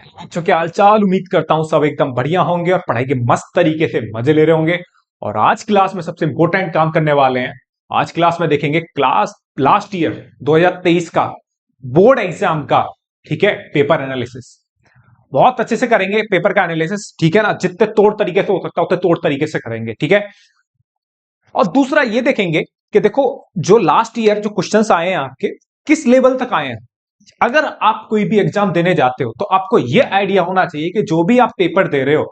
बच्चों के हालचाल, उम्मीद करता हूं सब एकदम बढ़िया होंगे और पढ़ाई के मस्त तरीके से मजे ले रहे होंगे। और आज क्लास में सबसे इंपॉर्टेंट काम करने वाले हैं। आज क्लास में देखेंगे क्लास लास्ट ईयर 2023 का बोर्ड एग्जाम का, ठीक है, पेपर एनालिसिस। बहुत अच्छे से करेंगे पेपर का एनालिसिस, ठीक है ना, जितने तौर तरीके से हो सकता है उतने तौर तरीके से करेंगे, ठीक है। और दूसरा ये देखेंगे कि देखो, जो लास्ट ईयर जो क्वेश्चंस आए हैं आपके, किस लेवल तक आए हैं। अगर आप कोई भी एग्जाम देने जाते हो तो आपको यह आइडिया होना चाहिए कि जो भी आप पेपर दे रहे हो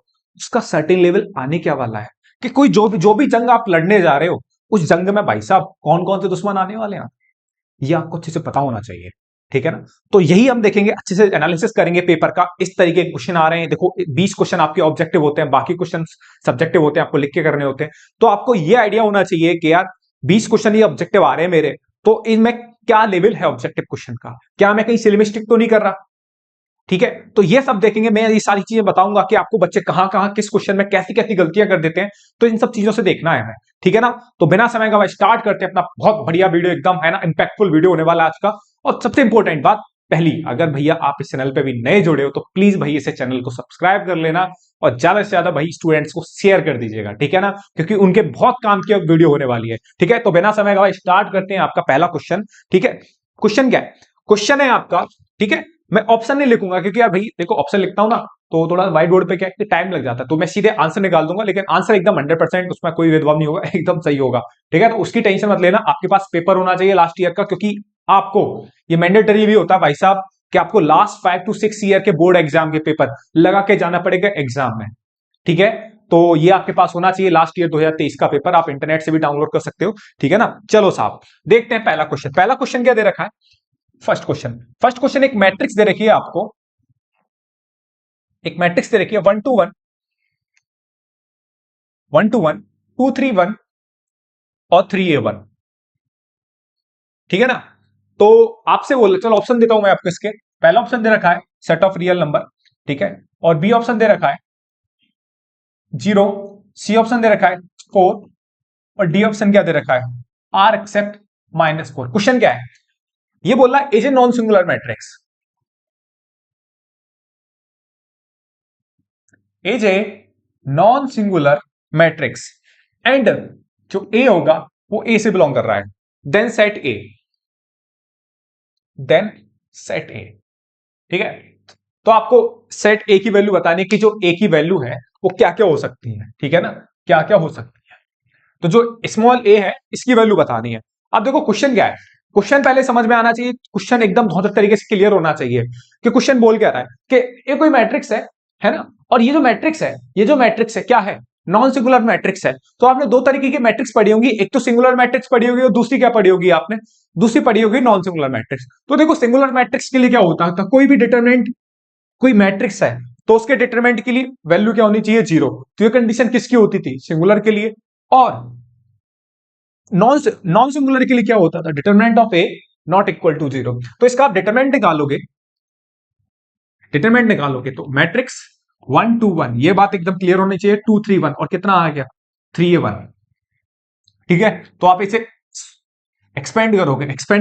उसका सर्टेन लेवल आने क्या वाला है, कि कोई जो भी जंग आप लड़ने जा रहे हो उस जंग में भाई साहब कौन कौन से दुश्मन आने वाले हैं, ये आपको अच्छे से पता होना चाहिए, ठीक है ना। तो यही हम देखेंगे, अच्छे से एनालिसिस करेंगे पेपर का। इस तरीके के क्वेश्चन आ रहे हैं, देखो 20 क्वेश्चन आपके ऑब्जेक्टिव होते हैं, बाकी क्वेश्चन सब्जेक्टिव होते हैं, आपको लिख के करने होते हैं। तो आपको यह आइडिया होना चाहिए कि यार 20 क्वेश्चन ये ऑब्जेक्टिव आ रहे हैं मेरे, तो इनमें क्या लेवल है ऑब्जेक्टिव क्वेश्चन का, क्या मैं कहीं सिलेमिस्टिक तो नहीं कर रहा, ठीक है। तो ये सब देखेंगे, मैं ये सारी चीजें बताऊंगा कि आपको बच्चे कहां कहां किस क्वेश्चन में कैसी कैसी गलतियां कर देते हैं। तो इन सब चीजों से देखना है हमें, ठीक है ना। तो बिना समय का स्टार्ट करते हैं अपना बहुत बढ़िया वीडियो, एकदम है ना इंपैक्टफुल वीडियो होने वाला आज का। और सबसे इंपॉर्टेंट बात पहली, अगर भैया आप इस चैनल पे भी नए जुड़े हो तो प्लीज भाई इसे चैनल को सब्सक्राइब कर लेना और ज्यादा से ज्यादा भाई स्टूडेंट्स को शेयर कर दीजिएगा, ठीक है ना, क्योंकि उनके बहुत काम की वीडियो होने वाली है, ठीक है। तो बिना समय का स्टार्ट करते हैं आपका पहला क्वेश्चन, ठीक है। क्वेश्चन क्या है, क्वेश्चन है आपका, ठीक है। मैं ऑप्शन नहीं लिखूंगा क्योंकि यार भाई देखो, ऑप्शन लिखता हूं ना तो थोड़ा व्हाइट बोर्ड पे क्या है टाइम लग जाता है, तो मैं सीधे आंसर निकाल दूंगा, लेकिन आंसर एकदम 100%, उसमें कोई भेदभाव नहीं होगा, एकदम सही होगा, ठीक है। तो उसकी टेंशन मत लेना, आपके पास पेपर होना चाहिए लास्ट ईयर का, क्योंकि आपको ये मैंडेटरी भी होता है भाई साहब कि आपको लास्ट 5 to 6 ईयर के बोर्ड एग्जाम के पेपर लगा के जाना पड़ेगा एग्जाम में, ठीक है। तो ये आपके पास होना चाहिए लास्ट ईयर 2023 का पेपर, आप इंटरनेट से भी डाउनलोड कर सकते हो, ठीक है ना। चलो साहब देखते हैं पहला क्वेश्चन। पहला क्वेश्चन क्या दे रखा है, फर्स्ट क्वेश्चन एक मैट्रिक्स दे रखी है आपको, एक मैट्रिक्स दे रखी है 1 to 1, 1 to 1, 2 3 1 और 3 A 1, ठीक है ना। तो आपसे बोल, चलो ऑप्शन देता हूं मैं आपको इसके। पहला ऑप्शन दे रखा है सेट ऑफ रियल नंबर, ठीक है, और बी ऑप्शन दे रखा है 0, सी ऑप्शन दे रखा है 4 और डी ऑप्शन क्या दे रखा है आर एक्सेप्ट -4। क्वेश्चन क्या है, ये बोल रहा है is a non singular matrix, is a non singular matrix and जो ए होगा वो ए से बिलोंग कर रहा है, then set A, then set A, ठीक है। तो आपको सेट ए की वैल्यू बतानी है कि जो ए की वैल्यू है वो क्या क्या हो सकती है, ठीक है ना, क्या क्या हो सकती है। तो जो स्मॉल ए है इसकी वैल्यू बतानी है। अब देखो क्वेश्चन क्या है, क्वेश्चन पहले समझ में आना चाहिए, क्वेश्चन एकदम बहुत तरीके से क्लियर होना चाहिए कि क्वेश्चन बोल क्या रहा है कि ये कोई मैट्रिक्स है ना, और ये जो मैट्रिक्स है, ये जो मैट्रिक्स है क्या है, नॉन सिंगुलर मैट्रिक्स है। तो आपने दो तरीके की मैट्रिक्स पढ़ी होंगी, एक तो सिंगुलर मैट्रिक्स पढ़ी होगी और दूसरी क्या पढ़ी होगी आपने, दूसरी पढ़ी होगी नॉन सिंगुलर मैट्रिक्स। तो देखो सिंगुलर मैट्रिक्स के लिए क्या होता था, कोई भी डिटरमिनेंट, कोई मैट्रिक्स है तो उसके डिटरमिनेंट के लिए वैल्यू क्या होनी चाहिए, 0। तो ये कंडीशन किसकी होती थी, सिंगुलर के लिए। और नॉन नॉन सिंगुलर के लिए क्या होता था, determinant of A not equal to 0। तो इसका आप डिटरमिनेंट निकालोगे, डिटरमिनेंट निकालोगे तो मैट्रिक्स 1 to 1, ये बात एकदम क्लियर होनी चाहिए, 2 3 1 और कितना आ गया 3 A 1, ठीक है। तो आप इसे एक्सपेंड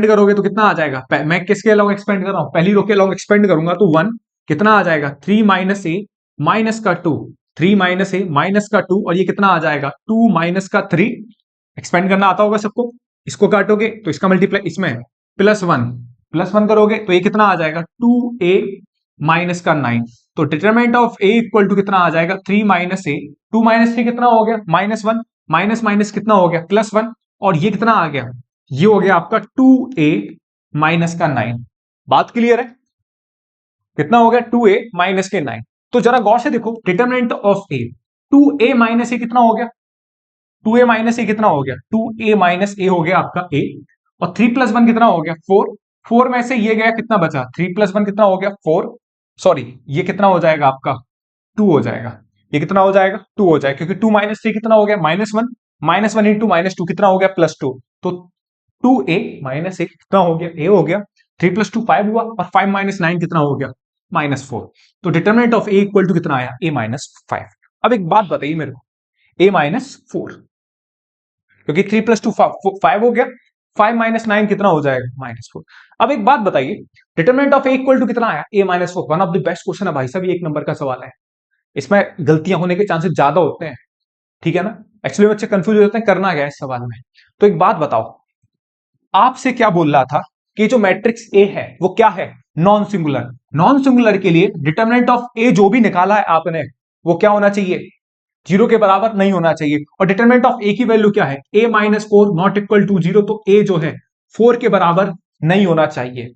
करोगे तो कितना आ जाएगा, मैं किसके अलॉन्ग एक्सपेंड कर रहा हूं, पहली रो के अलॉन्ग एक्सपेंड करूंगा तो 1, कितना आ जाएगा 3 माइनस ए माइनस का 2, 3 माइनस ए माइनस का 2 और ये कितना आ जाएगा 2 माइनस का 3। एक्सपेंड करना आता होगा सबको, इसको काटोगे तो इसका मल्टीप्लाई इसमें +1 करोगे तो ये कितना आ जाएगा 2A माइनस का 9। तो determinant of A equal to कितना आ जाएगा 3 माइनस ए, 2 माइनस 3 कितना हो गया -1, माइनस माइनस कितना हो गया +1 और ये कितना आ गया, ये हो गया आपका 2A माइनस का 9। बात क्लियर है, कितना हो गया 2A माइनस के 9। तो जरा गौर से देखो determinant of A, 2A minus A कितना हो गया, 2A माइनस ए कितना हो गया, 2A माइनस ए हो गया आपका ए, और 3 + 1 कितना हो गया 4, 4 में से ये गया कितना बचा 3 + 1 कितना हो गया 4, सॉरी ये कितना हो जाएगा आपका 2 हो जाएगा, ये कितना हो जाएगा 2 हो जाएगा, क्योंकि 2 माइनस 3 कितना हो गया -1, -1 इंटू -2 कितना हो गया +2। तो 2A माइनस ए कितना हो गया, ए हो गया, 3 + 2 5 हुआ और 5 माइनस 9 कितना हो गया -4। तो determinant of A equal to कितना आया a -5। अब एक बात बताइए मेरे को, a -4, क्योंकि 3 + 2 5 हो गया, 5 - 9 कितना हो जाएगा? -4। अब एक बात बताइए, determinant of A equal to कितना आया? a-4। One of the best question है भाई साहब, ये 1 नंबर का सवाल है। इसमें गलतियां होने के चांसेस ज्यादा होते हैं, ठीक है ना। एक्चुअली बच्चे कंफ्यूज हो जाते हैं करना क्या है इस सवाल में। तो एक बात बताओ, आपसे क्या बोल रहा था कि जो मैट्रिक्स ए है वो क्या है? Non singular. नॉन सिंगुलर के लिए डिटरमिनेंट ऑफ ए जो भी निकाला है आपने, वो क्या होना चाहिए? 0 के बराबर नहीं होना चाहिए। और डिटरमिनेंट ऑफ ए की वैल्यू क्या है? a-4 not equal to 0। तो ए जो है 4 के बराबर नहीं होना चाहिए।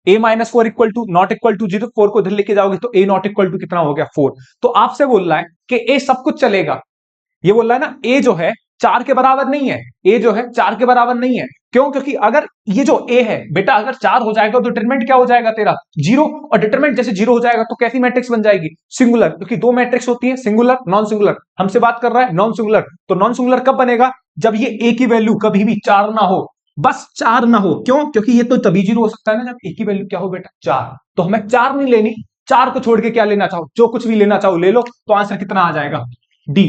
a-4 equal to not equal to 0, 4 को इधर लेके जाओगे तो a नॉट इक्वल टू कितना हो गया? 4। तो आपसे बोल रहा है कि a सब कुछ चलेगा। ये बोल रहा है ना, ए जो है 4 के बराबर नहीं है। ए जो है 4 के बराबर नहीं है। क्यों? क्योंकि अगर ये जो ए है बेटा, अगर 4 हो जाएगा तो डिटरमिनेंट क्या हो जाएगा तेरा? 0। और डिटरमिनेंट जैसे 0 हो जाएगा तो कैसी मैट्रिक्स बन जाएगी? सिंगुलर। क्योंकि दो मैट्रिक्स होती है, सिंगुलर नॉन सिंगुलर। हमसे बात कर रहा है नॉन सिंगुलर। तो नॉन सिंगुलर कब बनेगा? जब ये ए की वैल्यू कभी भी 4 ना हो, बस 4 ना हो। क्यों? क्योंकि ये तो तभी 0 हो सकता है ना जब ए की वैल्यू क्या हो बेटा? 4। तो हमें 4 नहीं लेनी, 4 को छोड़ के क्या लेना चाहो? जो कुछ भी लेना चाहो ले लो। तो आंसर कितना आ जाएगा? डी।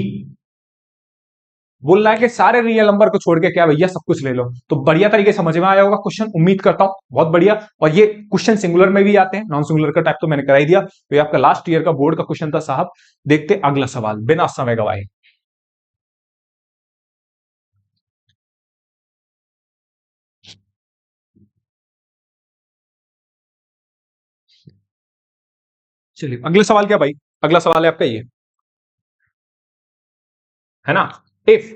बोल रहा है कि सारे रियल नंबर को छोड़ के क्या भैया सब कुछ ले लो। तो बढ़िया तरीके से समझ में आया होगा क्वेश्चन, उम्मीद करता हूं बहुत बढ़िया। और ये क्वेश्चन सिंगुलर में भी आते हैं, नॉन सिंगुलर का टाइप तो मैंने करा ही दिया। तो ये आपका लास्ट ईयर का बोर्ड का क्वेश्चन था साहब। देखते अगला सवाल बिना समय गवाए। चलिए अगले सवाल क्या भाई? अगला सवाल है आपका ये, है ना। If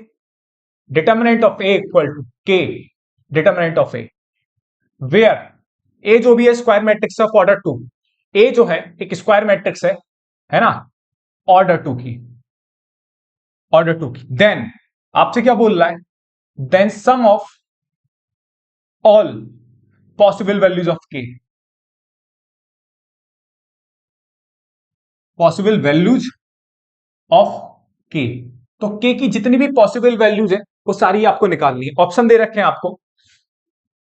determinant of A equal to K, determinant of A where A जो भी है square matrix of order 2। A जो है एक स्क्वायर मैट्रिक्स है ना, ऑर्डर 2 की, ऑर्डर 2 की। देन आपसे क्या बोल रहा है? Then sum of all possible values of K, possible values of K. तो के की जितनी भी पॉसिबल वैल्यूज है वो सारी आपको निकालनी है। ऑप्शन दे रखे हैं आपको,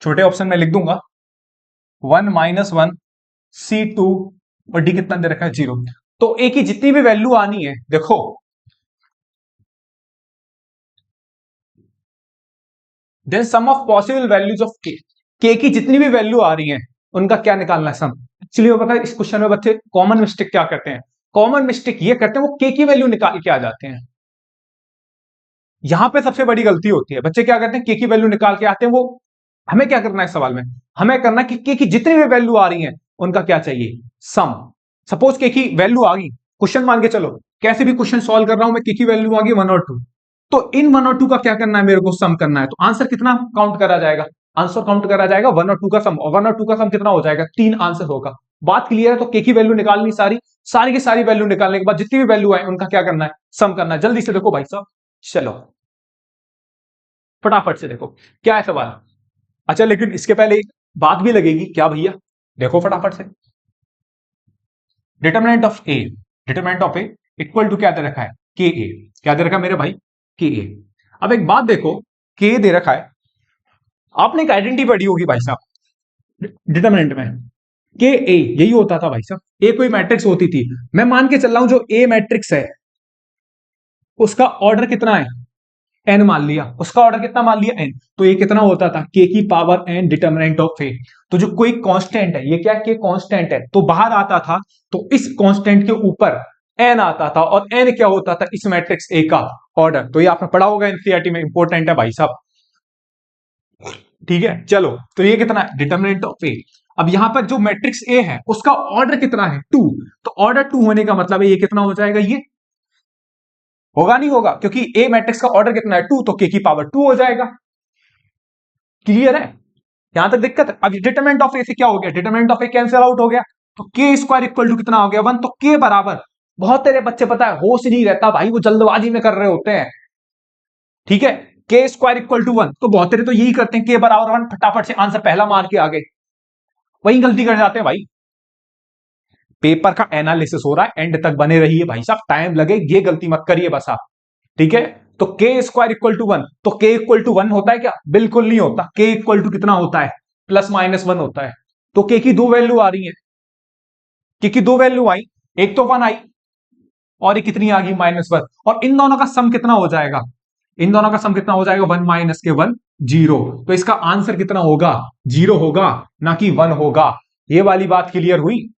छोटे ऑप्शन में लिख दूंगा। 1 - 1 C2 और डी कितना दे रखा है? 0। तो ए की जितनी भी वैल्यू आनी है देखो, then sum of possible values of K की जितनी भी वैल्यू आ रही है उनका क्या निकालना है? सम। एक्चुअली पता है इस क्वेश्चन में बच्चे कॉमन मिस्टेक क्या करते हैं? कॉमन मिस्टेक ये करते हैं वो के की वैल्यू निकाल के आ जाते हैं। यहां पे सबसे बड़ी गलती होती है। बच्चे क्या करते हैं? के की वैल्यू निकाल के आते हैं। वो हमें क्या करना है इस सवाल में? हमें करना है कि के की जितनी भी वैल्यू आ रही है उनका क्या चाहिए? सम। सपोज के की वैल्यू आ गई, क्वेश्चन मान के चलो कैसे भी क्वेश्चन सॉल्व कर रहा हूं मैं, के की वैल्यू आ गई 1 और 2। तो इन 1 और 2 का क्या करना है? मेरे को सम करना है। तो आंसर कितना काउंट करा जाएगा? आंसर काउंट करा जाएगा 1 और 2 का सम। और 1 और 2 का सम कितना हो जाएगा? 3 आंसर होगा। बात क्लियर है? तो के की वैल्यू निकालनी, सारी सारी की सारी वैल्यू निकालने के बाद जितनी भी वैल्यू आए उनका क्या करना है? सम करना है। जल्दी से देखो भाई साहब, चलो फटाफट से देखो क्या है सवाल। अच्छा लेकिन इसके पहले एक बात भी लगेगी, क्या भैया? देखो फटाफट से, determinant of A, determinant of A equal to क्या दे रखा है? के ए। क्या दे रखा है मेरे भाई? के ए। अब एक बात देखो, के दे रखा है, आपने एक आइडेंटिटी पढ़ी होगी भाई साहब डिटरमिनेंट में। के ए यही होता था भाई साहब। ए कोई मैट्रिक्स होती थी, मैं मान के चल रहा हूं जो ए मैट्रिक्स है उसका ऑर्डर कितना है? एन मान लिया। उसका ऑर्डर कितना मान लिया? एन। तो ये कितना होता था? के की पावर एन डिटरमिनेंट ऑफ ए। तो जो कोई कांस्टेंट है, ये क्या है? के कांस्टेंट है, तो बाहर आता था तो इस कांस्टेंट के ऊपर एन आता था। और एन क्या होता था? इस मैट्रिक्स ए का ऑर्डर। तो ये आपने पढ़ा होगा एनसीईआरटी में, इंपॉर्टेंट है भाई साहब, ठीक है। चलो तो ये कितना है? डिटरमिनेंट ऑफ ए। अब यहां पर जो मैट्रिक्स ए है उसका ऑर्डर कितना है? 2। तो ऑर्डर 2 होने का मतलब है ये कितना हो जाएगा? ये होगा नहीं होगा? क्योंकि ए मैट्रिक्स का ऑर्डर कितना है? 2। तो के की पावर 2 हो जाएगा। क्लियर है? यहां तक दिक्कत है? अब डिटरमिनेंट ऑफ ए से क्या हो गया? Determinant of A cancel out हो गया। तो के स्क्वायर इक्वल टू कितना हो गया? 1। तो के बराबर, बहुत तेरे बच्चे पता है होश नहीं रहता भाई, वो जल्दबाजी में कर रहे होते हैं, ठीक है। के स्क्वायर इक्वल टू 1, तो बहुत तेरे तो यही करते हैं, के बराबर 1 फटाफट से आंसर पहला मार के आ गए, वही गलती कर जाते हैं भाई। पेपर का एनालिसिस हो रहा है, एंड तक बने रहिए भाई साहब, टाइम लगे, ये गलती मत करिए बस आप, ठीक है। तो के स्क्वायर इक्वल टू 1, तो के इक्वल टू 1 होता है क्या? बिल्कुल नहीं होता। के इक्वल टू कितना होता है? +- 1 होता है। तो के की दो वैल्यू आ रही है, के की दो वैल्यू आई, एक तो 1 आई और ये कितनी आ गई? -1। और इन दोनों का सम कितना हो जाएगा? इन दोनों का सम कितना हो जाएगा, 1 माइनस के 1 0। तो इसका आंसर कितना होगा, 0 होगा, ना कि 1 होगा। ये वाली बात क्लियर हुई?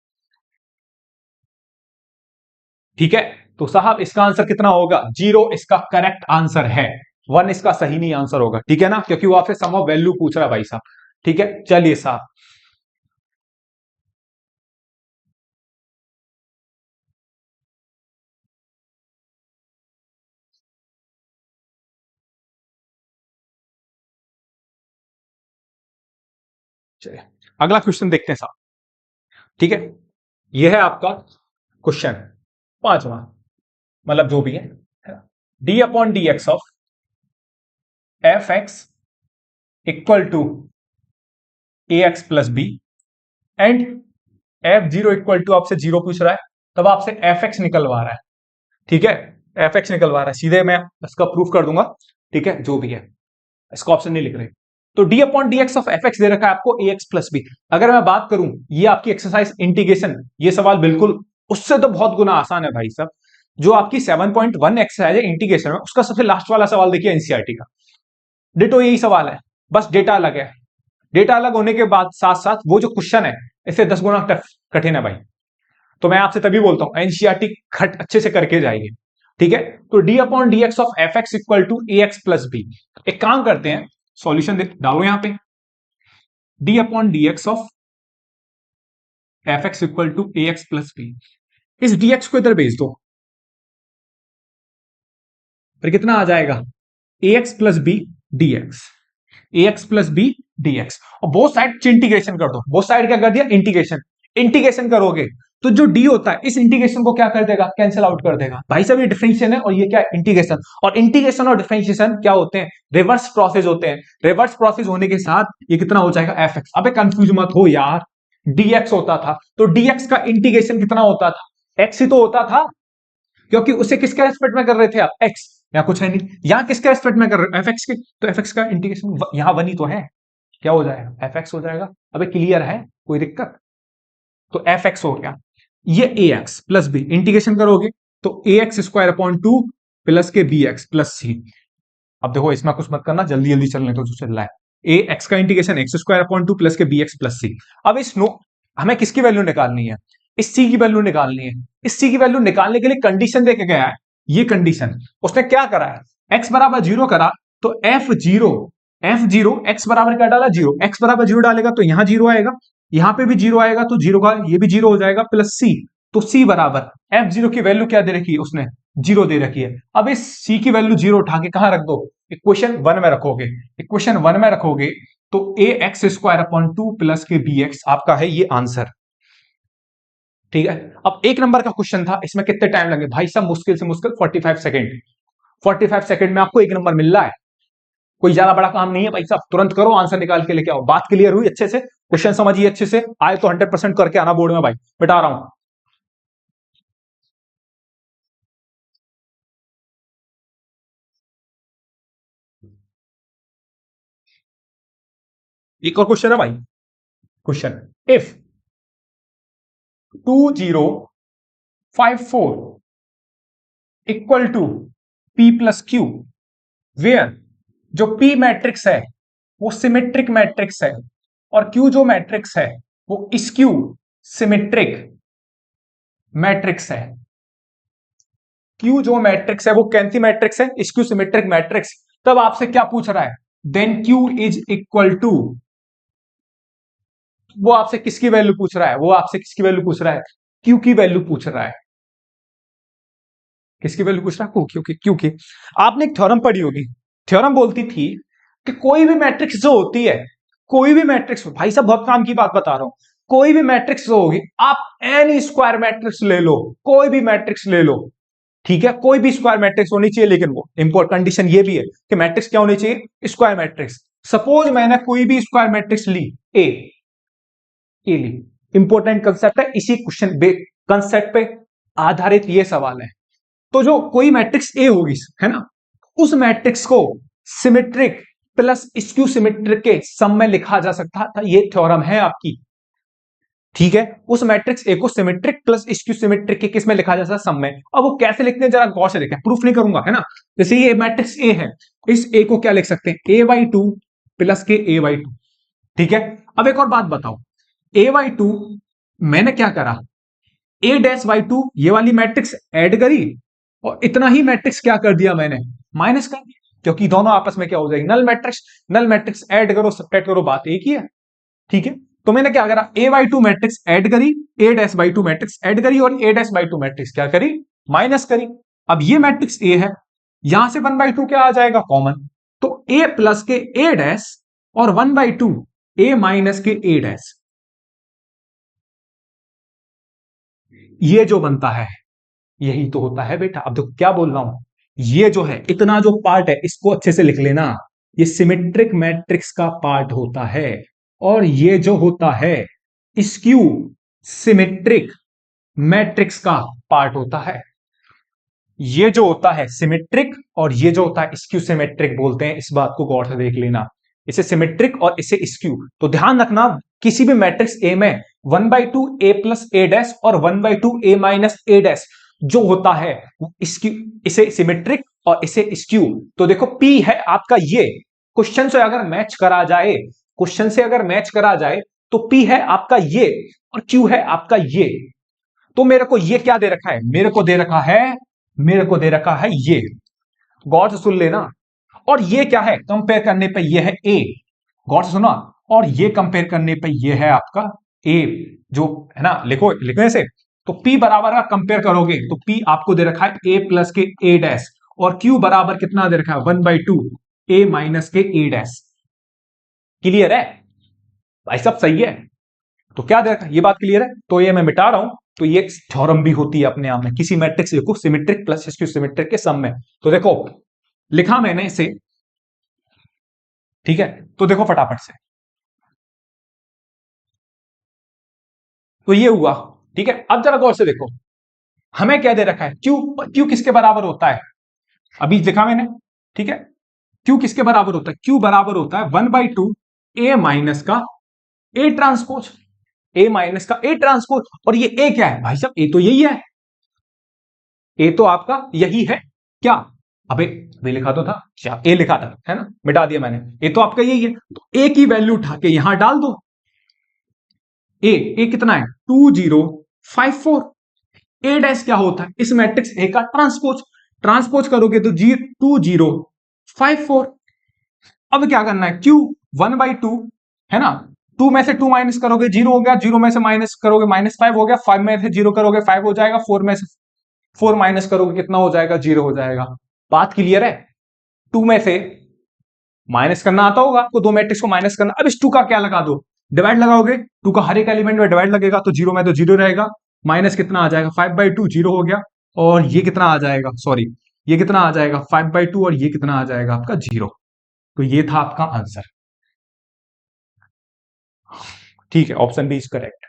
ठीक है, तो साहब इसका आंसर कितना होगा, 0 इसका करेक्ट आंसर है, 1 इसका सही नहीं आंसर होगा। ठीक है ना, क्योंकि वो आपसे सम ऑफ वैल्यू पूछ रहा है भाई साहब। ठीक है, चलिए साहब, चलिए अगला क्वेश्चन देखते हैं साहब। ठीक है, यह है आपका क्वेश्चन पांचवा, मतलब जो भी है, D upon D X of F X equal to A X plus B and F zero equal to, आपसे जीरो पूछ रहा है, तब आपसे एफ एक्स निकलवा रहा है। ठीक है, एफ एक्स निकलवा रहा है, सीधे मैं इसका प्रूफ कर दूंगा। ठीक है, जो भी है, इसका ऑप्शन नहीं लिख रहे। तो D upon D X of F X दे रखा है आपको ए एक्स प्लस बी। अगर मैं बात करूं, ये आपकी एक्सरसाइज इंटीग्रेशन, ये सवाल बिल्कुल उससे तो बहुत गुना आसान है भाई साहब। जो आपकी 7.1 एक्सरसाइज है इंटीग्रेशन में, उसका सबसे लास्ट वाला सवाल देखिए एनसीईआरटी का, डिटो यही सवाल है, बस डेटा अलग है। डेटा अलग होने के बाद साथ साथ वो जो क्वेश्चन है इससे 10 गुना कठिन है भाई। तो मैं आपसे तभी बोलता हूं एनसीईआरटी खट अच्छे से करके जाइए। ठीक है, तो D upon D X of F X equal to A X plus B. एक काम करते हैं, सॉल्यूशन डालो यहां पे, D upon D X of F X equal to A X plus B. इस डी एक्स को इधर भेज दो, फिर कितना आ जाएगा, A X plus B D X, A X plus B D X. और बोथ साइड इंटीग्रेशन कर दो, बोथ साइड क्या कर दिया, इंटीग्रेशन। इंटीग्रेशन करोगे तो जो डी होता है इस इंटीग्रेशन को क्या कर देगा, कैंसिल आउट कर देगा। भाई साहब ये डिफरेंशिएशन है और ये क्या है, इंटीग्रेशन। और इंटीग्रेशन और डिफरेंशिएशन क्या होते हैं, रिवर्स प्रोसेस होते हैं। रिवर्स प्रोसेस होने के साथ ये कितना हो जाएगा, एफ एक्स। अबे कंफ्यूज मत हो यार, डीएक्स होता था तो डीएक्स का इंटीग्रेशन कितना होता था, एक्स ही तो होता था, क्योंकि उसे किसके रेस्पेक्ट में कर रहे थे आप, एक्स, या कुछ है नहीं। यहां किसके रेस्पेक्ट में कर रहे हो, एफ एक्स के, तो एफ एक्स का इंटीग्रेशन यहां वन ही तो है, क्या हो जाएगा, एफ एक्स हो जाएगा। अबे क्लियर है, कोई दिक्कत? तो एफ एक्स हो गया, ये A X plus B integration करोगे तो A X square upon two plus के बी एक्स प्लस सी। अब देखो इसमें कुछ मत करना, जल्दी जल्दी चलने तो जो चल रहा है, ए एक्स का integration x square upon two plus के बी एक्स प्लस सी। अब इस नो हमें किसकी वैल्यू निकालनी है, इस सी की वैल्यू निकालनी है। इस सी की वैल्यू निकालने के लिए कंडीशन देके गया है, ये कंडीशन उसने क्या करा है, एक्स बराबर जीरो करा, तो एफ जीरो एक्स बराबर क्या डाला, जीरो। एक्स बराबर जीरो डालेगा तो यहां जीरो आएगा, यहां पे भी जीरो आएगा, तो जीरो का ये भी जीरो हो जाएगा, प्लस सी। तो सी बराबर एफ जीरो की वैल्यू क्या दे रखी है उसने, जीरो दे रखी है। अब इस सी की वैल्यू जीरो उठा के कहां रख दो, इक्वेशन वन में रखोगे। इक्वेशन वन में रखोगे तो A X square upon two plus के बी एक्स आपका है ये आंसर। ठीक है, अब एक नंबर का क्वेश्चन था, इसमें कितने टाइम लगे भाई साहब, मुश्किल से मुश्किल 45 सेकंड। 45 सेकंड में आपको एक नंबर मिल रहा है, कोई ज्यादा बड़ा काम नहीं है भाई साहब, तुरंत करो, आंसर निकाल के लेके आओ। बात क्लियर हुई अच्छे से, क्वेश्चन समझिए अच्छे से, आए तो 100% करके आना बोर्ड में भाई, बता रहा हूं। एक और क्वेश्चन है भाई, question, if 2054 equal to P plus Q, where जो पी मैट्रिक्स है वो सिमेट्रिक मैट्रिक्स है और क्यू जो मैट्रिक्स है वो स्क्यू सिमेट्रिक मैट्रिक्स है। क्यू जो मैट्रिक्स है वो कैंसी मैट्रिक्स है, स्क्यू सिमेट्रिक मैट्रिक्स। तब आपसे क्या पूछ रहा है, then Q is equal to, वो आपसे किसकी वैल्यू पूछ रहा है, वो आपसे किसकी वैल्यू पूछ रहा है, क्यू की वैल्यू पूछ रहा है। किसकी वैल्यू पूछ रहा है, क्यू की। क्यू की। आपने एक थ्योरम पढ़ी होगी, थ्योरम बोलती थी कि कोई भी मैट्रिक्स जो होती है, कोई भी मैट्रिक्स, भाई साहब बहुत काम की बात बता रहा हूं, कोई भी मैट्रिक्स जो होगी, आप एनी स्क्वायर मैट्रिक्स ले लो, कोई भी मैट्रिक्स ले लो, ठीक है, कोई भी स्क्वायर मैट्रिक्स होनी चाहिए, लेकिन वो इंपोर्ट कंडीशन ये भी है कि मैट्रिक्स क्या होनी चाहिए, स्क्वायर मैट्रिक्स। सपोज मैंने कोई भी स्क्वायर मैट्रिक्स ली, ए ली, इंपॉर्टेंट कंसेप्ट है, इसी क्वेश्चन कंसेप्ट पे आधारित ये सवाल है। तो जो कोई मैट्रिक्स ए होगी, है ना, उस मैट्रिक्स को सिमेट्रिक प्लस स्क्यू सिमेट्रिक के सम में लिखा जा सकता था, ये थ्योरम है आपकी। ठीक है, उस मैट्रिक्स ए को सिमेट्रिक प्लस स्क्यू सिमेट्रिक के किस में लिखा जा सकता है, सम में। अब वो कैसे लिखते हैं जरा गौर से देखें, प्रूफ नहीं करूंगा, है ना। जैसे ये मैट्रिक्स ए है, इस ए को क्या लिख सकते हैं, ए बाई टू प्लस के ए बाई टू। ठीक है, अब एक और बात बताओ, ए बाई टू मैंने क्या करा, ए डैश बाई टू ये वाली मैट्रिक्स ऐड करी, और इतना ही मैट्रिक्स क्या कर दिया मैंने, माइनस कर दिया, क्योंकि दोनों आपस में क्या हो जाएगी, null matrix. Null matrix add करो सब्ट्रैक्ट करो, बात एक ही है। ठीक है, तो मैंने क्या करा, A by two matrix add करी, A dash by two matrix add करी, और A dash by two matrix क्या करी, माइनस करी। अब ये मैट्रिक्स ए है, यहां से वन बाई टू क्या आ जाएगा, कॉमन। तो ए प्लस के ए डैश और one by two A minus के ए डैश, ये जो बनता है यही तो होता है बेटा। अब देखो क्या बोल रहा हूं, ये जो है इतना जो पार्ट है इसको अच्छे से लिख लेना, ये सिमेट्रिक मैट्रिक्स का पार्ट होता है, और ये जो होता है स्क्यू सिमेट्रिक मैट्रिक्स का पार्ट होता है। ये जो होता है सिमेट्रिक और ये जो होता है स्क्यू सिमेट्रिक बोलते हैं, इस बात को गौर से देख लेना, इसे सिमेट्रिक और इसे स्क्यू। तो ध्यान रखना, किसी भी मैट्रिक्स ए में one by two A plus A dash और one by two A minus A dash जो होता है स्क्यू, इसे सिमेट्रिक और इसे स्क्यू। तो देखो पी है आपका ये, क्वेश्चन से अगर मैच करा जाए, क्वेश्चन से अगर मैच करा जाए तो पी है आपका ये और क्यू है आपका ये। तो मेरे को ये क्या दे रखा है, मेरे को दे रखा है, मेरे को दे रखा है ये, गौर से सुन लेना। और ये क्या है, कंपेयर करने पे ये है ए, गौर से सुना, और ये कंपेयर करने पे ये है आपका ए, जो है ना, लिखो लिखने से। तो P बराबर का कंपेयर करोगे तो P आपको दे रखा है ए प्लस के ए डैश, और Q बराबर कितना दे रखा है, one by two A minus के ए डैश। क्लियर है भाई, सब सही है। तो क्या दे रखा है, ये बात क्लियर है। तो ये मैं मिटा रहा हूं, तो ये थ्योरम भी होती है अपने आप में, किसी मैट्रिक्स को सिमेट्रिक प्लस स्क्यू सिमेट्रिक के सम में। तो देखो लिखा मैंने इसे, ठीक है, तो देखो फटाफट से, तो ये हुआ। ठीक है, अब जरा गौर से देखो, हमें क्या दे रखा है, क्यू, क्यू किसके बराबर होता है, अभी लिखा मैंने। ठीक है, क्यू किसके बराबर होता है, क्यू बराबर होता है one by two A minus का ए ट्रांसपोज, ए माइनस का ए ट्रांसपोज। और ये ए क्या है भाई साहब, ए तो यही है, ए तो आपका यही है क्या, अबे अबे लिखा तो था क्या, ए लिखा था, है ना, मिटा दिया मैंने, ए तो आपका यही है। तो ए की वैल्यू उठा के यहां डाल दो, ए कितना है 2054। ए डैश क्या होता है, इस मैट्रिक्स ए का ट्रांसपोज, ट्रांसपोज करोगे तो 2054। अब क्या करना है, क्यू वन बाई टू, है ना, टू में से टू माइनस करोगे जीरो हो गया, जीरो में से माइनस करोगे माइनस फाइव हो गया, फाइव में से जीरो करोगे फाइव हो जाएगा, फोर में से फोर माइनस करोगे कितना हो जाएगा, जीरो हो जाएगा। बात क्लियर है, टू में से माइनस करना आता होगा आपको, दो मैट्रिक्स को माइनस करना। अब इस टू का क्या लगा दो, डिवाइड लगाओगे, टू का हर एक एलिमेंट में डिवाइड लगेगा, तो जीरो में तो जीरो रहेगा, माइनस कितना आ जाएगा, फाइव बाई टू, जीरो हो गया। और ये कितना आ जाएगा, सॉरी ये कितना आ जाएगा, फाइव बाई टू, और ये कितना आ जाएगा आपका जीरो। तो ये था आपका आंसर। ठीक है, ऑप्शन बी इज करेक्ट।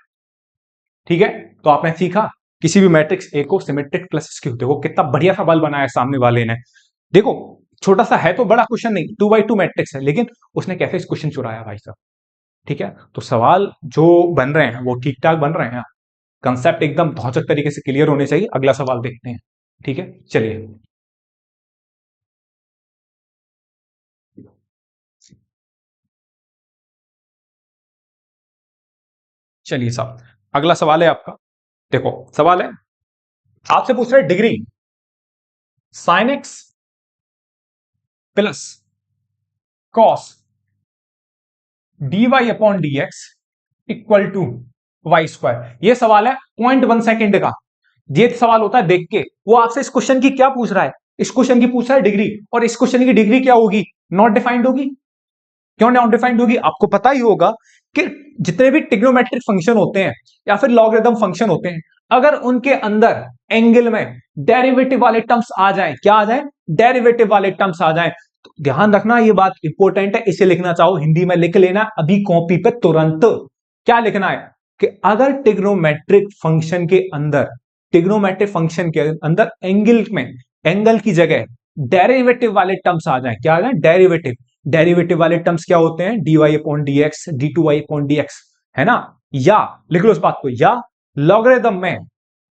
ठीक है, तो आपने सीखा किसी भी मैट्रिक्स ए को सिमेट्रिक प्लस स्क्यू। देखो कितना बढ़िया सवाल बनाया सामने वाले ने। देखो छोटा सा है तो बड़ा क्वेश्चन नहीं, टू बाई टू मैट्रिक्स है, लेकिन उसने कैसे इस क्वेश्चन चुराया भाई साहब। ठीक है, तो सवाल जो बन रहे हैं वो ठीक ठाक बन रहे हैं, कंसेप्ट एकदम धौचक तरीके से क्लियर होने चाहिए। अगला सवाल देखते हैं। ठीक है, चलिए चलिए साहब, अगला सवाल है आपका। देखो सवाल है, आपसे पूछ रहे degree sine X plus cos D Y upon D X equal to Y square. ये सवाल है 0.1 सेकेंड का। ये सवाल होता है देख के, वो आपसे इस क्वेश्चन की क्या पूछ रहा है, इस क्वेश्चन की पूछ रहा है डिग्री, और इस क्वेश्चन की डिग्री क्या होगी, नॉट डिफाइंड होगी। क्यों नॉट डिफाइंड होगी, आपको पता ही होगा कि जितने भी ट्रिग्नोमेट्रिक फंक्शन होते हैं या फिर लॉगरिथम फंक्शन होते हैं, अगर उनके अंदर एंगल में डेरिवेटिव वाले टर्म्स आ जाए, क्या आ जाए, डेरिवेटिव वाले टर्म्स आ जाए, तो ध्यान रखना ये बात इंपॉर्टेंट है। इसे लिखना चाहो हिंदी में लिख लेना अभी कॉपी पे तुरंत। क्या लिखना है कि अगर ट्रिग्नोमेट्रिक फंक्शन के अंदर, ट्रिग्नोमेट्रिक फंक्शन के अंदर एंगल में, एंगल की जगह डेरिवेटिव वाले टर्म्स आ जाए, क्या आ जाए, डेरिवेटिव। डेरिवेटिव वाले टर्म्स क्या होते हैं, dy upon D X, D two Y upon D X, है ना। या लिख लो उस बात को, या लॉगरिथम में,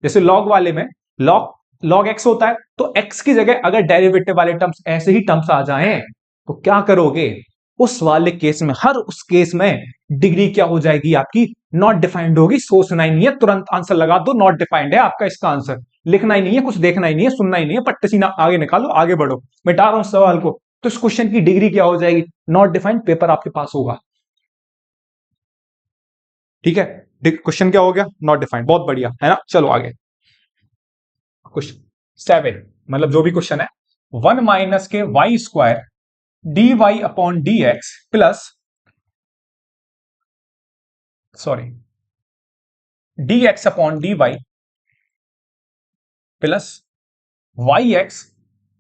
जैसे लॉग वाले में लॉग लॉग एक्स होता है, तो एक्स की जगह अगर डेरिवेटिव वाले टर्म्स ऐसे ही टर्म्स आ जाएं तो क्या करोगे, उस वाले केस में, हर उस केस में डिग्री क्या हो जाएगी आपकी, नॉट डिफाइंड होगी। सोचना ही नहीं है, तुरंत आंसर लगा दो, नॉट डिफाइंड है आपका इसका आंसर। लिखना ही नहीं है, कुछ देखना ही नहीं है, सुनना ही नहीं है, पट्टे सीना आगे निकालो, आगे बढ़ो, मिटा रहा हूं सवाल को। तो इस क्वेश्चन की डिग्री क्या हो जाएगी, नॉट डिफाइंड, पेपर आपके पास होगा। ठीक है, क्वेश्चन क्या हो गया, नॉट डिफाइंड, बहुत बढ़िया है ना। चलो आगे, क्वेश्चन 7, मतलब जो भी क्वेश्चन है, 1 - K Y square D Y upon D X plus, sorry, D X upon D Y plus Y X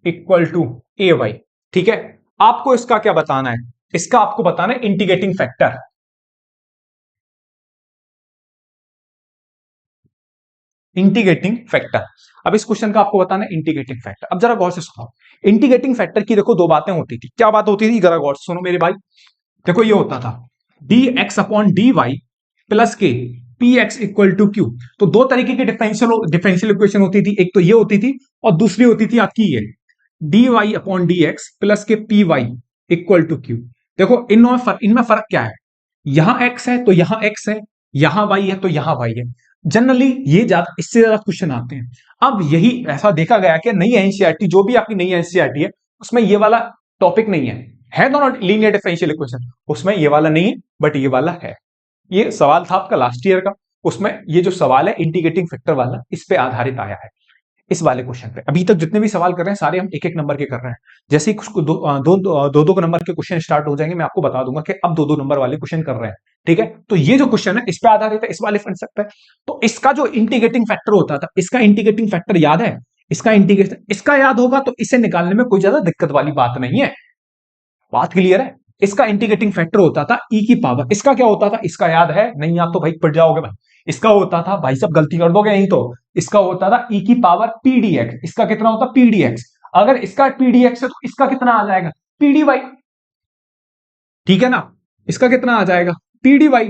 equal to A Y. ठीक है, आपको इसका क्या बताना है, इसका आपको बताना है इंटीग्रेटिंग फैक्टर। इंटीग्रेटिंग फैक्टर, अब इस क्वेश्चन का आपको बताना है इंटीग्रेटिंग फैक्टर। अब जरा गौर से सुनो, इंटीग्रेटिंग फैक्टर की देखो दो बातें होती थी, क्या बात होती थी, जरा गौर से सुनो मेरे भाई। देखो ये होता था D X upon D Y plus के P X equal to Q. तो दो तरीके की डिफरेंशियल इक्वेशन होती थी, एक तो ये होती थी और दूसरी होती थी आपकी ये, D Y upon D X plus के P Y equal to Q. देखो इनमें फर्क क्या है, यहां एक्स है तो यहां एक्स है, यहां वाई है तो यहां वाई है। जनरली ये ज्यादा, इससे ज्यादा क्वेश्चन आते हैं। अब यही ऐसा देखा गया कि नई एनसीईआरटी, जो भी आपकी नई एनसीईआरटी है, उसमें ये वाला टॉपिक नहीं है दोनों लीनियर डिफरेंशियल इक्वेशन, उसमें ये वाला नहीं है, बट ये वाला है। ये सवाल था आपका लास्ट ईयर का, उसमें ये जो सवाल है इंटीग्रेटिंग फैक्टर वाला, इस पे आधारित आया है। इस वाले क्वेश्चन पे अभी तक जितने भी सवाल कर रहे हैं सारे हम एक एक नंबर के कर रहे हैं। जैसे ही कुछ दो नंबर के क्वेश्चन स्टार्ट हो जाएंगे, मैं आपको बता दूंगा कि अब दो नंबर वाले क्वेश्चन कर रहे हैं। ठीक है, तो ये जो क्वेश्चन है इस पे आधारित है, इस वाले फ्रेंड पे। तो इसका जो इंटीग्रेटिंग फैक्टर होता था, इसका इंटीग्रेटिंग फैक्टर याद है, इसका इंटीग्रेशन इसका याद होगा तो इसे निकालने में कोई ज्यादा दिक्कत वाली बात नहीं है। बात क्लियर है। इसका इंटीग्रेटिंग फैक्टर होता था ई की पावर, इसका क्या होता था, इसका याद है नहीं याद तो भाई पढ़ जाओगे भाई। इसका होता था, भाई सब गलती कर दोगे यही तो, इसका होता था ई की पावर पीडीएक्स। इसका कितना होता पीडीएक्स, अगर इसका पीडीएक्स है तो इसका कितना आ जाएगा, पीडीवाई। ठीक है ना, इसका कितना आ जाएगा, पीडीवाई।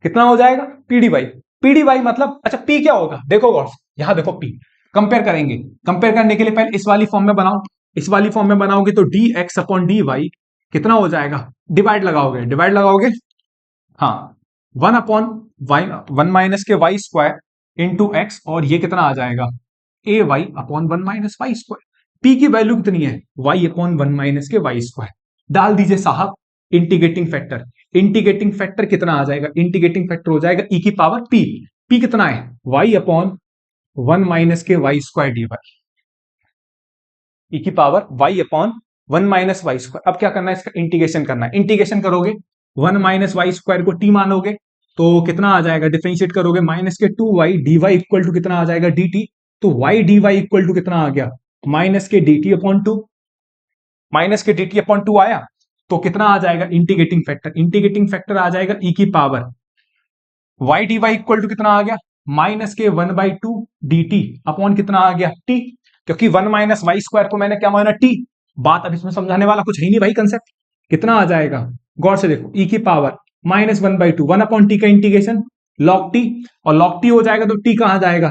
कितना हो जाएगा, पीडीवाई। पीडीवाई मतलब, अच्छा पी क्या होगा, देखो गौर से, यहां देखो पी, कंपेयर करेंगे। कंपेयर करने के लिए पहले इस वाली फॉर्म में बनाओ, इस वाली फॉर्म में बनाओगे तो D X upon D Y कितना हो जाएगा, डिवाइड लगाओगे, हाँ, 1 - 1 - K Y square into x, और ये कितना आ जाएगा, A Y upon 1 - Y square. P की वैल्यू कितनी है, Y upon 1 - K Y square. डाल दीजिए साहब इंटीग्रेटिंग फैक्टर। इंटीग्रेटिंग फैक्टर कितना आ जाएगा, इंटीग्रेटिंग फैक्टर हो जाएगा ई की पावर पी। पी कितना है, Y upon 1 - K Y square D Y, E की power Y upon 1 - Y square. अब क्या करना है, इसका इंटीग्रेशन करना है। इंटीग्रेशन करोगे 1 - वाई स्क्वायर को टी मानोगे तो कितना आ जाएगा, डिफरेंशिएट करोगे -के 2y D Y equal to कितना आ जाएगा, डी टी। तो Y D Y equal to कितना आ गया, -के dt/2, -के dt/2 आया। तो कितना आ जाएगा इंटीग्रेटिंग फैक्टर, इंटीग्रेटिंग फैक्टर आ जाएगा ई की power Y D Y equal to कितना आ गया, -के 1/2 dt अपॉन कितना आ गया, टी। क्योंकि 1 - वाई स्क्वायर को मैंने क्या माना, टी। बात अब इसमें समझाने वाला कुछ है ही नहीं भाई, कंसेप्ट। कितना आ जाएगा, गौर से देखो, ई की पावर -1/2, 1/t का इंटीग्रेशन log t, और log t हो जाएगा तो t कहां जाएगा,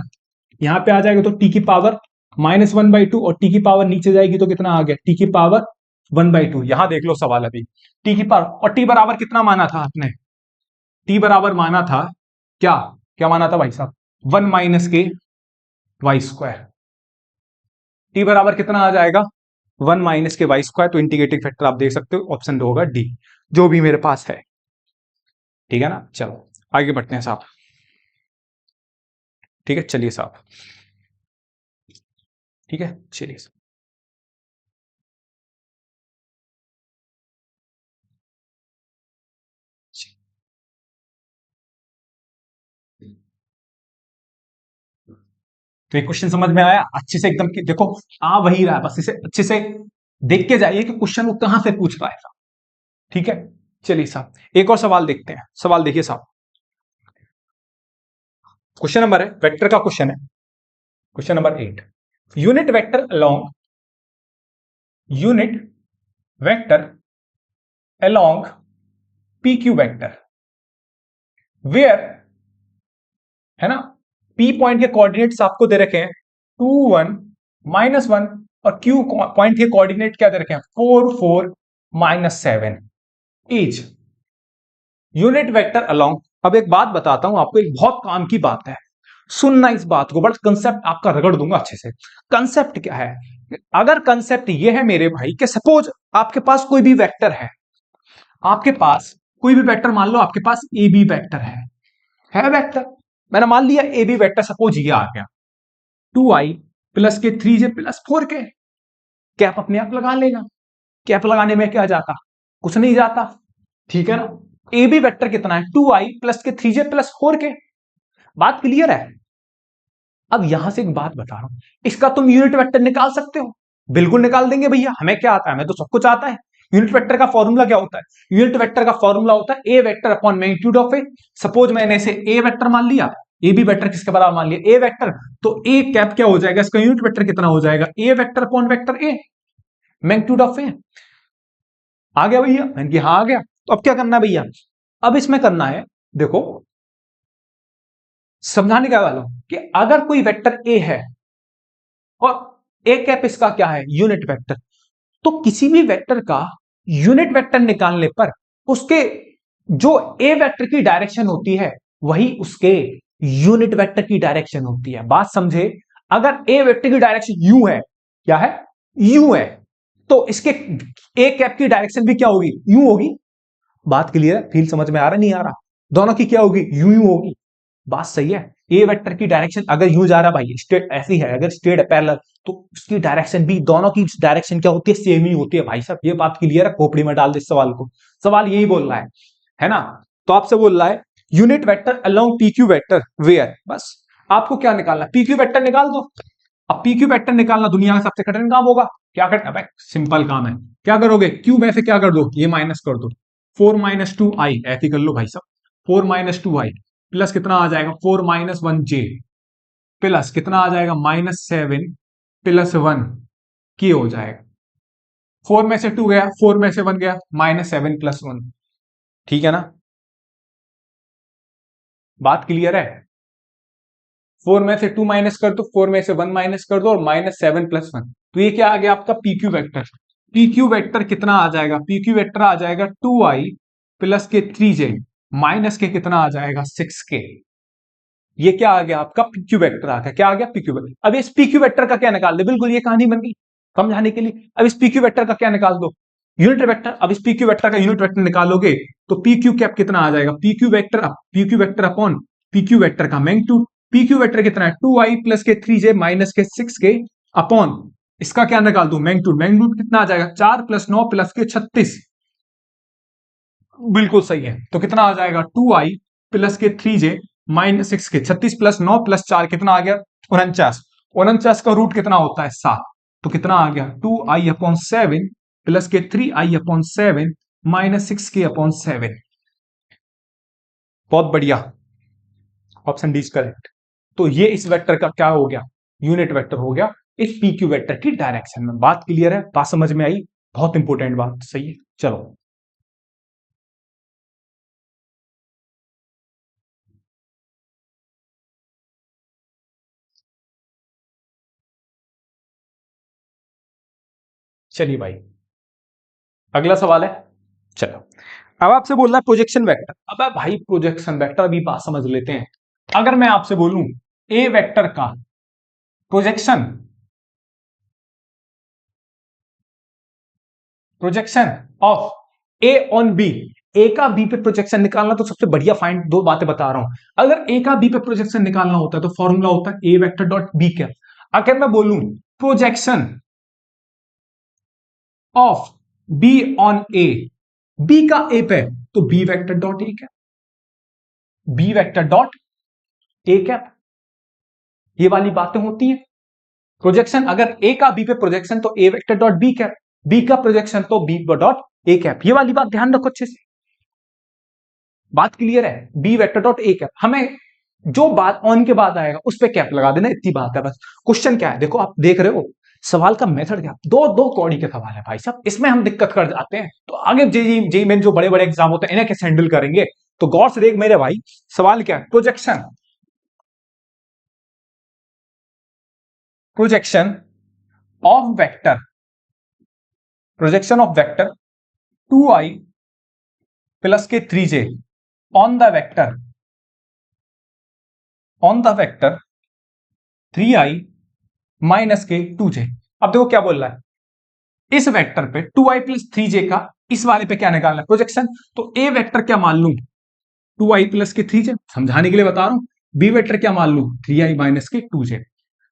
यहां पे आ जाएगा, तो t की पावर -1/2, और t की पावर नीचे जाएगी तो कितना आ गया, t की पावर 1/2। यहां देख लो सवाल अभी, t की पावर, और t बराबर कितना माना था आपने, t बराबर माना था, क्या क्या माना था भाई साहब, 1 - के वाई स्क्वायर। टी बराबर कितना आ जाएगा, 1 - के वाई स्क्वायर। तो इंटीग्रेटिंग फैक्टर आप देख सकते हो, ऑप्शन दो होगा डी, जो भी मेरे पास है। ठीक है ना, चलो आगे बढ़ते हैं साहब। ठीक है, चलिए साहब, ठीक है चलिए। तो ये क्वेश्चन समझ में आया अच्छे से एकदम, देखो आ वही रहा है, बस इसे अच्छे से देख के जाइए कि क्वेश्चन वो कहां से पूछ रहा है। ठीक है, चलिए साहब एक और सवाल देखते हैं। सवाल देखिए साहब, क्वेश्चन नंबर है, वेक्टर का क्वेश्चन है, question number 8। Unit vector along, unit vector along P Q vector where, है ना, पी पॉइंट के कोऑर्डिनेट्स आपको दे रखे हैं 2 1 -1 और क्यू पॉइंट के कोऑर्डिनेट क्या दे रखे हैं 4 4 -7 इज यूनिट वेक्टर अलोंग। अब एक बात बताता हूं आपको, एक बहुत काम की बात है, सुनना इस बात को, बट कंसेप्ट आपका रगड़ दूंगा अच्छे से। कंसेप्ट क्या है? अगर कंसेप्ट ये है मेरे भाई कि सपोज आपके पास कोई भी वेक्टर है, आपके पास कोई भी वेक्टर, मान लो आपके पास ए बी वेक्टर है वेक्टर, मैंने मान लिया ए बी वेक्टर, सपोज ये आ गया 2i प्लस के 3j प्लस 4k, कैप अपने आप लगा लेगा, कैप लगाने में क्या जाता, कुछ नहीं जाता, ठीक है ना। ए बी वेक्टर कितना है 2i प्लस के 3j प्लस 4k, बात क्लियर है। अब यहां से एक बात बता रहा हूं, इसका तुम यूनिट वेक्टर निकाल सकते हो, बिल्कुल निकाल देंगे भैया, हमें क्या आता है, हमें तो सब कुछ आता है। यूनिट वेक्टर का फॉर्मूला क्या होता है? यूनिट वेक्टर का फॉर्मूला होता है A vector upon magnitude of A. Suppose मैंने इसे ए वेक्टर मान लिया, ए बी वेक्टर किसके बराबर मान लिया, ए वेक्टर, तो ए कैप क्या हो जाएगा, इसका यूनिट वेक्टर कितना हो जाएगा, A vector upon vector A, magnitude of A. आ गया भैया? मैंने कि हाँ आ गया। तो अब क्या करना है भैया, अब इसमें करना है, देखो समझाने का वाला कि अगर कोई वेक्टर ए है और ए कैप इसका क्या है, यूनिट वेक्टर, तो किसी भी वेक्टर का यूनिट वेक्टर निकालने पर उसके जो ए वेक्टर की डायरेक्शन होती है वही उसके यूनिट वेक्टर की डायरेक्शन होती है। बात समझे, अगर ए वेक्टर की डायरेक्शन यू है, क्या है, यू है, तो इसके ए कैप की डायरेक्शन भी क्या होगी, यू होगी। बात क्लियर है? फील समझ में आ रहा नहीं आ रहा? दोनों की क्या होगी, यू यू होगी। बात सही है। ए वेक्टर की डायरेक्शन अगर यूं जा रहा भाई, स्ट्रेट ऐसी है, अगर स्ट्रेट है पैरेलल, तो उसकी डायरेक्शन भी, दोनों की डायरेक्शन क्या होती है, सेम ही होती है भाई साहब। ये बात क्लियर है? खोपड़ी में डाल दे इस सवाल को, सवाल यही बोल रहा है ना। तो आपसे बोल रहा है unit vector along P Q vector where, बस आपको क्या निकालना, पी क्यू वेक्टर निकाल दो। अब पी क्यू वेक्टर निकालना दुनिया का सबसे कठिन काम होगा। क्या करना भाई, सिंपल काम है। क्या करोगे, क्यू में से क्या कर दो, ये माइनस कर दो, 4 - 2i ऐसे कर लो भाई साहब, 4 - 2i प्लस कितना आ जाएगा 4 - 1j प्लस कितना आ जाएगा -7 प्लस 1 की हो जाएगा, 4 में से 2 गया, 4 में से 1 गया, -7 प्लस 1, ठीक है ना। बात क्लियर है? 4 में से 2 माइनस कर दो, 4 में से 1 माइनस कर दो और -7 प्लस 1, तो ये क्या आ गया आपका P Q vector. P Q vector कितना आ जाएगा, पी क्यू वेक्टर आ जाएगा 2i प्लस के 3j माइनस के कितना आ जाएगा 6k। ये क्या आ गया आपका पीक्यू वेक्टर आ गया, क्या आ गया पीक्यू वेक्टर। अब इस पीक्यू वेक्टर का क्या निकाल दे, बिल्कुल ये कहानी बन गई समझाने के लिए। अब इस पीक्यू वेक्टर का क्या निकाल दो, यूनिट वेक्टर। अब इस पीक्यू वेक्टर का यूनिट वेक्टर निकालोगे तो पीक्यू कैप कितना आ जाएगा, PQ vector upon PQ vector का मैग्नीट्यूड। पीक्यू वेक्टर कितना है 2i प्लस के 3j माइनस के 6k अपॉन इसका क्या निकाल दो मैग्नीट्यूड, मैग्नीट्यूड कितना आ जाएगा 4 + 9 प्लस के 36, बिल्कुल सही है। तो कितना आ जाएगा 2i प्लस के 3j माइनस 6 के, 36 प्लस 9 प्लस 4 कितना आ गया 49, 49 का रूट कितना होता है 7, तो कितना आ गया 2i/7 प्लस के 3i/7 माइनस 6k/7। बहुत बढ़िया, ऑप्शन डी इज करेक्ट। तो ये इस वेक्टर का क्या हो गया, यूनिट वेक्टर हो गया इस पी क्यू वेक्टर की डायरेक्शन में। बात क्लियर है? बात समझ में आई? बहुत इंपॉर्टेंट बात, सही है। चलो चलिए भाई, अगला सवाल है। चलो अब आपसे बोल रहा है प्रोजेक्शन वेक्टर। अब भाई प्रोजेक्शन वेक्टर अभी बात समझ लेते हैं। अगर मैं आपसे बोलूं ए वेक्टर का projection, projection of A on B, A का बी पे प्रोजेक्शन निकालना, तो सबसे बढ़िया फाइंड दो बातें बता रहा हूं। अगर ए का बी पे प्रोजेक्शन निकालना होता है तो फॉर्मूला होता है A vector dot B cap. अगर मैं बोलूं projection of B on A, B का ए पे, तो B vector dot A cap, B vector dot A cap, ये वाली बातें होती हैं। प्रोजेक्शन अगर ए का बी पे प्रोजेक्शन तो A vector dot B cap, B का प्रोजेक्शन तो बी डॉट ए कैप, ये वाली बात ध्यान रखो अच्छे से। बात क्लियर है? B vector dot A cap, हमें जो बात ऑन के बाद आएगा उस पे कैप लगा देना, इतनी बात है बस। क्वेश्चन क्या है देखो, आप देख रहे हो सवाल का मेथड क्या, दो दो कौड़ी के सवाल है भाई साहब, इसमें हम दिक्कत कर जाते हैं। तो आगे जेई मेन जो बड़े बड़े एग्जाम होते हैं इन्हें कैसे हैंडल करेंगे। तो गौर से देख मेरे भाई, सवाल क्या है, projection, projection of vector, projection of vector 2i plus के 3j on the vector, on the vector 3i minus के 2j। अब देखो क्या बोल रहा है, इस वेक्टर पे 2i प्लस 3j का इस वाले पे क्या निकालना है, प्रोजेक्शन। तो ए वेक्टर क्या मान लू, 2i प्लस के 3j, समझाने के लिए बता रहा हूं। बी वेक्टर क्या मान लू, 3i माइनस के 2j।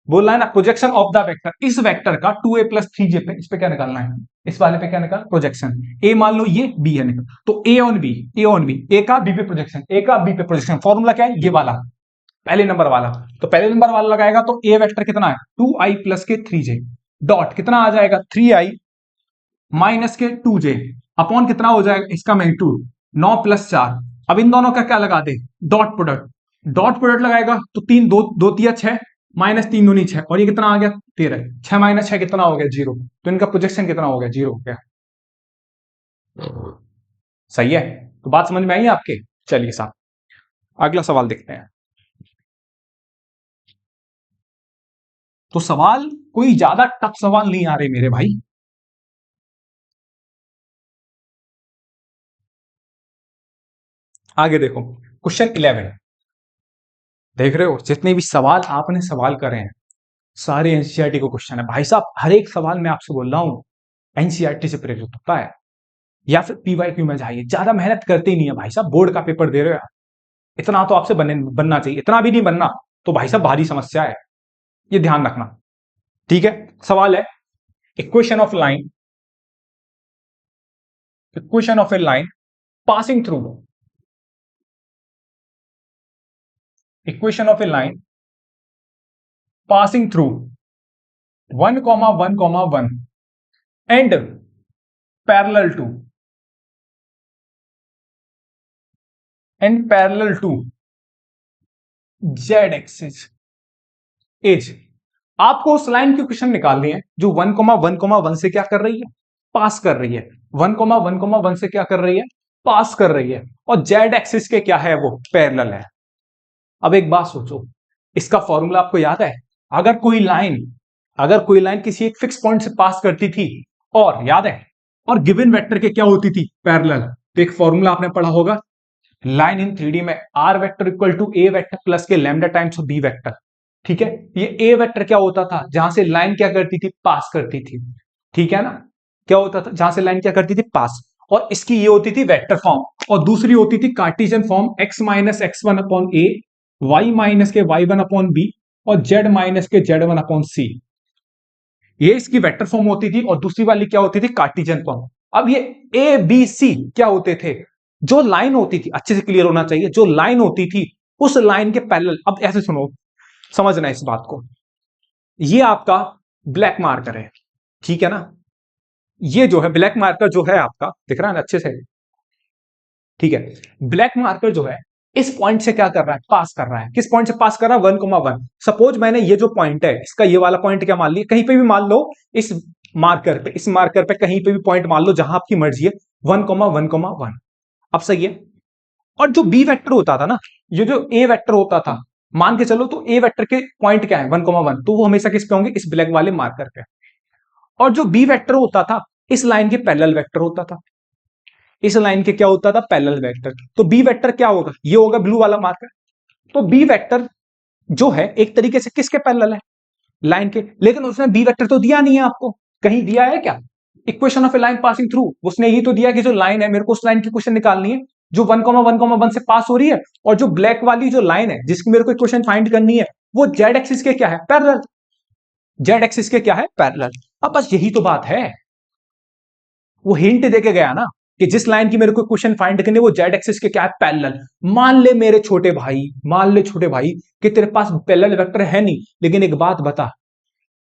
बोल रहा है ना प्रोजेक्शन ऑफ द वेक्टर, इस वेक्टर का 2a प्लस 3j पे, इस पे क्या निकालना है, इस वाले पे क्या निकालना, प्रोजेक्शन। ए मान लो ये, बी है निकल, तो A on B, A on B, A का बी पे प्रोजेक्शन, ए का बी पे प्रोजेक्शन। फॉर्मूला क्या है, ये वाला पहले नंबर वाला। तो पहले नंबर वाला लगाएगा तो ए वेक्टर कितना है, 2i प्लस के 3j डॉट कितना आ जाएगा, 3i माइनस के 2j अपॉन कितना हो जाएगा, इसका मैग्नीट्यूड 9 प्लस 4। अब इन दोनों का क्या लगा दे, डॉट प्रोडक्ट, डॉट प्रोडक्ट लगाएगा तो 3 2 2 तिया 6 माइनस 3 दूनी 6 और ये कितना आ गया 13, 6 माइनस 6 कितना हो गया 0। तो इनका प्रोजेक्शन कितना हो गया, 0 हो गया। सही है, तो बात समझ में आई है आपके। चलिए साहब अगला सवाल देखते हैं। तो सवाल कोई ज्यादा टफ सवाल नहीं आ रहे मेरे भाई। आगे देखो क्वेश्चन 11, देख रहे हो जितने भी सवाल आपने सवाल करे हैं सारे एनसीईआरटी को क्वेश्चन है भाई साहब। हर एक सवाल मैं आपसे बोल रहा हूं एनसीईआरटी से प्रेरित होता है या फिर पीवाईक्यू में जाइए। ज्यादा मेहनत करते ही नहीं है भाई साहब, बोर्ड का पेपर दे रहे हो, इतना तो आपसे बनना चाहिए, इतना भी नहीं बनना तो भाई साहब भारी समस्या है, ये ध्यान रखना। ठीक है, सवाल है equation of line, equation of a line passing through, equation of a line passing through 1,1,1 and parallel to, and parallel to Z axis as. आपको उस लाइन की क्वेश्चन निकालनी है जो 1,1,1 से क्या कर रही है, पास कर रही है, 1,1,1 से क्या कर रही है, पास कर रही है, और जेड एक्सिस के क्या है, वो पैरेलल है। अब एक बात सोचो, इसका फॉर्मूला आपको याद है, अगर कोई लाइन, अगर कोई लाइन किसी एक फिक्स पॉइंट से पास करती थी और याद है, और गिवन वेक्टर के क्या होती थी, पैरेलल, तो एक फॉर्मूला आपने पढ़ा होगा लाइन इन 3D में, R vector equal to A vector plus के लैम्डा टाइम्स बी वेक्टर। ठीक है, ये ए वेक्टर क्या होता था, जहां से लाइन क्या करती थी, पास करती थी। ठीक है ना, क्या होता था, जहां से लाइन क्या करती थी, पास। और इसकी ये होती थी वेक्टर फॉर्म, और दूसरी होती थी Cartesian form, X minus x1 upon A, Y minus के y1 अपॉन बी, और जेड माइनस के z1 अपॉन सी। ये इसकी वेक्टर फॉर्म होती थी, और दूसरी वाली क्या होती थी, कार्टेशियन फॉर्म। अब ये ए बी सी क्या होते थे, जो लाइन होती थी, अच्छे से क्लियर होना चाहिए, जो लाइन होती थी उस लाइन के पैरेलल। अब ऐसे सुनो, समझना इस बात को, ये आपका ब्लैक मार्कर है, ठीक है ना, ये जो है ब्लैक मार्कर जो है आपका, दिख रहा है ना अच्छे से, ठीक है, ब्लैक मार्कर जो है इस पॉइंट से क्या कर रहा है, पास कर रहा है। किस पॉइंट से पास कर रहा है, 1,1। सपोज मैंने ये जो पॉइंट है इसका ये वाला पॉइंट क्या मान लिया, कहीं पे भी मान लो, इस मार्कर पे, इस मार्कर पे कहीं पे भी पॉइंट मान लो जहां आपकी मर्जी है, 1,1,1। अब सही है, और जो बी वेक्टर होता था ना, ये जो ए वेक्टर होता था, मान के चलो तो ए वेक्टर के पॉइंट क्या है, 1,1, तो वो हमेशा किस पे होंगे, इस ब्लैक वाले मार्कर पे। और जो बी वेक्टर होता था इस लाइन के पैरेलल वेक्टर होता था, इस लाइन के क्या होता था, पैरेलल वेक्टर। तो बी वेक्टर क्या होगा, ये होगा ब्लू वाला मार्कर। तो बी वेक्टर जो है एक तरीके से किसके पैरेलल है, लाइन के। लेकिन उसने बी वेक्टर तो दिया नहीं है आपको, कहीं दिया है क्या, equation of a line passing through उसने ये तो दिया कि जो लाइन है मेरे को उस लाइन की क्वेश्चन निकालनी है जो 1,1,1 से पास हो रही है, और जो ब्लैक वाली जो लाइन है जिसकी मेरे को इक्वेशन फाइंड करनी है वो जेड एक्सिस के क्या है, पैरेलल, जेड एक्सिस के क्या है, पैरेलल। अब बस यही तो बात है, वो हिंट देके गया ना कि जिस लाइन की मेरे को क्वेश्चन फाइंड करनी है वो जेड एक्सिस के क्या है, पैरेलल। मान ले मेरे छोटे भाई, मान ले छोटे भाई कि तेरे पास पैरेलल वेक्टर है नहीं, लेकिन एक बात बता,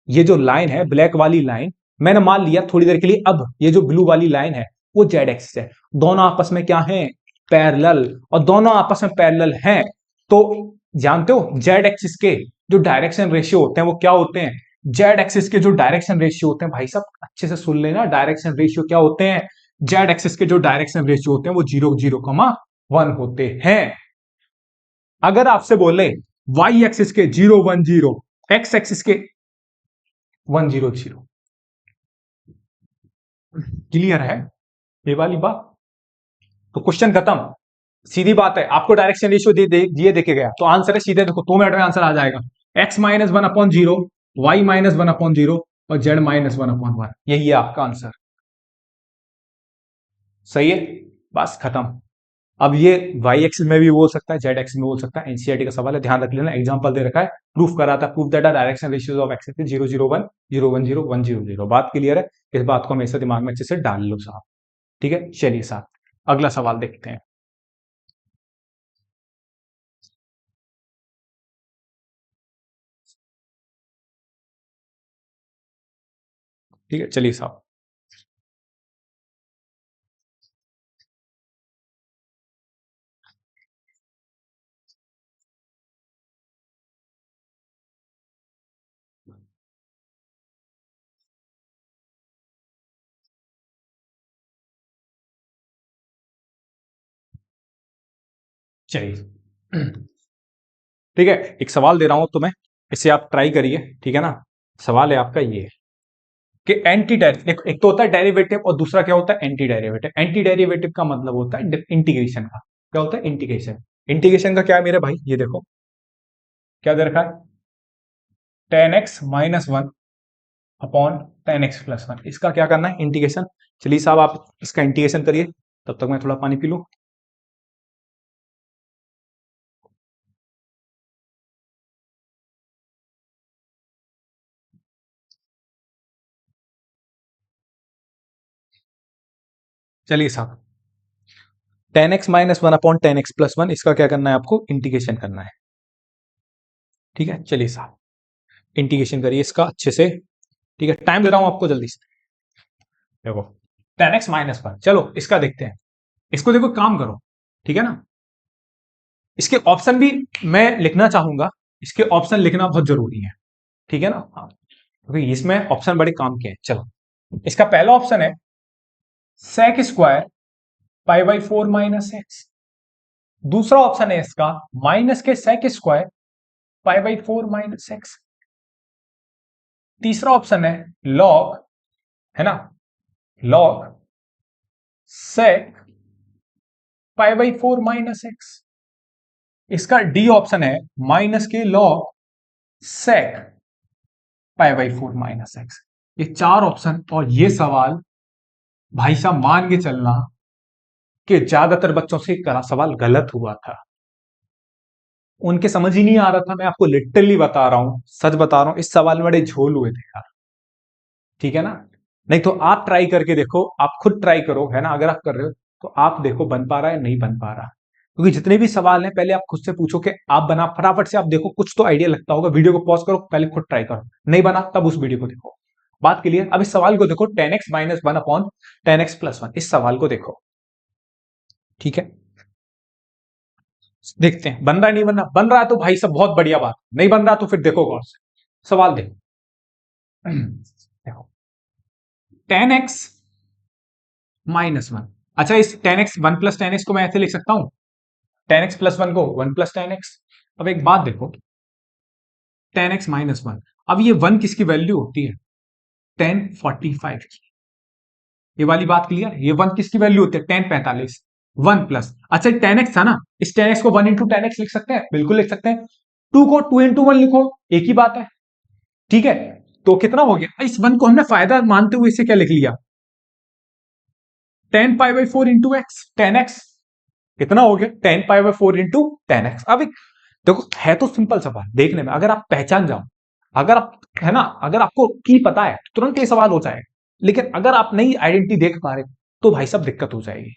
ये जो लाइन है ब्लैक वाली लाइन, मैंने मान लिया थोड़ी देर के लिए, अब ये जो ब्लू वाली लाइन है वो जेड एक्सिस है, दोनों आपस में क्या है, पैरेलल। और दोनों आपस में पैरेलल हैं तो जानते हो जेड एक्सिस के जो डायरेक्शन रेशियो होते हैं वो क्या होते हैं, जेड एक्सिस के जो डायरेक्शन रेशियो होते हैं, भाई साहब अच्छे से सुन लेना, डायरेक्शन रेशियो क्या होते हैं, जेड एक्सिस के जो डायरेक्शन रेशियो होते हैं वो 0, 0, 1 होते हैं। अगर आपसे बोले वाई एक्सिस के 0, 1, 0, एक्स एक्सिस के 1, 0, 0, क्लियर है ये वाली बात? तो क्वेश्चन खत्म, सीधी बात है। आपको डायरेक्शन रेशियो दिए देखे गया तो आंसर है सीधे, देखो 2 मिनट में आंसर आ जाएगा। x-1/0, y-1/0 और z-1/1, यही है आपका आंसर। सही है, बस खत्म। अब ये y एक्सिस में भी बोल सकता है, z एक्सिस में बोल सकता है, एनसीईआरटी का सवाल है, ध्यान रख लेना। एग्जांपल दे रखा है, प्रूफ करा था, proof that direction ratios of axis 0, 0, 1, 0, 1, 0, 1, 0, 0। बात क्लियर है, इस बात को हमेशा दिमाग में अच्छे से डाल लो साहब। ठीक है, चलिए साहब अगला सवाल देखते हैं। ठीक है, चलिए साहब। चलिए ठीक है, एक सवाल दे रहा हूं तुम्हें, इसे आप ट्राई करिए। ठीक है ना, सवाल है आपका ये कि एंटी डेरिवेटिव, एक तो होता है डेरिवेटिव और दूसरा क्या होता है, एंटी डेरिवेटिव। एंटी डेरिवेटिव का मतलब होता है इंटीग्रेशन का। क्या होता है, इंटीग्रेशन। इंटीग्रेशन का क्या है मेरे भाई, ये देखो क्या दे रखा है, tan x-1 upon tan x+1, इसका क्या करना है, इंटीग्रेशन। चलिए साहब आप इसका इंटीग्रेशन करिए, तब तक मैं थोड़ा पानी पी लूं। चलिए साहब, tan x-1 upon tan x+1, इसका क्या करना है आपको, इंटीग्रेशन करना है। ठीक है, चलिए साहब इंटीग्रेशन करिए इसका अच्छे से। ठीक है, टाइम दे रहा हूं आपको, जल्दी से देखो। tan x-1, चलो इसका देखते हैं। इसको देखो, काम करो, ठीक है ना। इसके ऑप्शन भी मैं लिखना चाहूंगा, इसके ऑप्शन लिखना बहुत जरूरी है, ठीक है ना। हाँ, क्योंकि इसमें ऑप्शन बड़े काम के हैं। चलो, इसका पहला ऑप्शन है sec स्क्वायर π/4 - x। दूसरा ऑप्शन है इसका माइनस के sec स्क्वायर π/4 - x। तीसरा ऑप्शन है log, है ना, log sec π/4 - x। इसका डी ऑप्शन है माइनस के log sec π/4 - x। ये चार ऑप्शन, और ये सवाल भाई साहब मान के चलना कि ज्यादातर बच्चों से करा सवाल गलत हुआ था, उनके समझ ही नहीं आ रहा था। मैं आपको लिटरली बता रहा हूं, सच बता रहा हूं, इस सवाल में बड़े झोल हुए थे यार। ठीक है ना, नहीं तो आप ट्राई करके देखो, आप खुद ट्राई करो, है ना। अगर आप कर रहे हो तो आप देखो बन पा रहा है नहीं बन पा रहा, क्योंकि जितने भी सवाल हैं पहले आप खुद से पूछो कि आप बना फटाफट से, आप देखो कुछ तो आइडिया लगता होगा। वीडियो को पॉज करो, पहले खुद ट्राई करो, नहीं बना तब उस वीडियो को देखो। बात क्लियर। अब इस सवाल को देखो, tan x-1 upon tan x+1, इस सवाल को देखो। ठीक है, देखते हैं बन रहा है नहीं बन रहा। बन रहा है तो भाई सब बहुत बढ़िया बात, नहीं बन रहा तो फिर देखो गौर से सवाल देखो। देखो tan x-1, अच्छा इस tan x 1 + tan x को मैं ऐसे लिख सकता हूं, tan x+1 को 1 + tan x। अब एक बात देखो, tan x-1, अब ये 1 किसकी वैल्यू होती है, tan45 की। ये वाली बात क्लियर, ये 1 किसकी वैल्यू होती है, tan45। 1 प्लस, अच्छा tan x था ना, इस tan x को 1 × tan x लिख सकते हैं, बिल्कुल लिख सकते हैं। 2 को 2 × 1 लिखो, एक ही बात है। ठीक है, तो कितना हो गया, इस 1 को हमने फायदा मानते हुए इसे क्या लिख लिया, tan π/4 × x। tan x कितना हो गया, tan π/4 × tan x। अब देखो है तो सिंपल सवाल देखने में, अगर आप पहचान जाओ, अगर आप, है ना, अगर आपको की पता है तो तुरंत ये सवाल हो जाएगा। लेकिन अगर आप नई आइडेंटिटी देख पा रहे तो भाई सब दिक्कत हो जाएगी।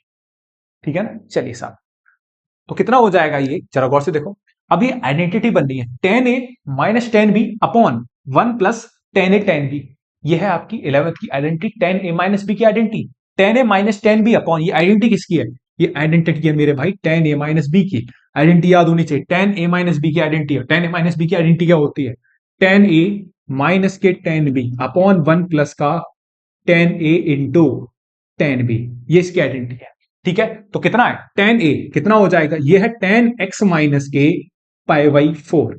ठीक है ना, चलिए साहब, तो कितना हो जाएगा ये, जरा गौर से देखो। अब ये आइडेंटिटी बन रही है tan a - tan b upon 1 + tan a tan b। ये है आपकी 11th की आइडेंटिटी, tan a - b की identity. tan a - tan b upon, ये आइडेंटिटी किसकी है, ये आइडेंटिटी है मेरे भाई tan a - b की। आइडेंटिटी याद होनी चाहिए, tan a - b की आइडेंटिटी है। tan a - b की आइडेंटिटी क्या होती है, टेन ए माइनस के टेन बी अपॉन 1 प्लस का टेन ए इंटू टेन बी, ये इसकी आइडेंटिटी है। ठीक है, तो कितना है टेन ए, कितना हो जाएगा, ये है टेन एक्स माइनस के पाई बाई 4।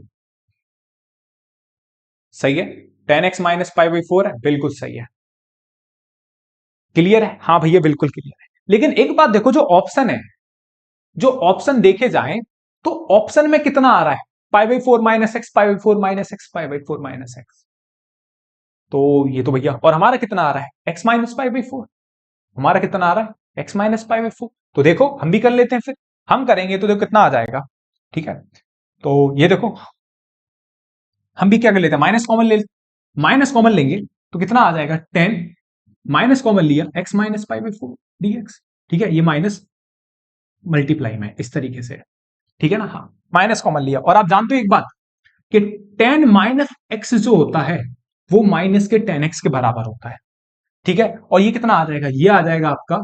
सही है, ten x minus pi by 4 है, बिल्कुल सही है। क्लियर है? हाँ भैया बिल्कुल क्लियर है। लेकिन एक बात देखो, जो ऑप्शन है, जो ऑप्शन देखे जाएं तो ऑप्शन में कितना आ रहा है, पाई by 4 minus x, pi by 4 minus x, pi by 4 minus x. तो ये तो भैया, और हमारा कितना आ रहा है, एक्स माइनस पाई बाई 4। हमारा कितना आ रहा है, एक्स माइनस पाई बाई 4। तो देखो हम भी कर लेते हैं, फिर हम करेंगे तो देखो कितना आ जाएगा। ठीक है, तो ये देखो हम भी क्या कर लेते हैं, माइनस कॉमन ले, माइनस कॉमन लेंगे तो कितना आ जाएगा, टेन माइनस कॉमन लिया, x minus pi by 4 dx। ठीक है, ये माइनस मल्टीप्लाई में इस तरीके से, ठीक है ना। हाँ, माइनस कॉमन लिया, और आप जानते हो एक बात कि टेन माइनस एक्स जो होता है वो माइनस के टेन एक्स के बराबर होता है। ठीक है, और ये कितना आ जाएगा, ये आ जाएगा आपका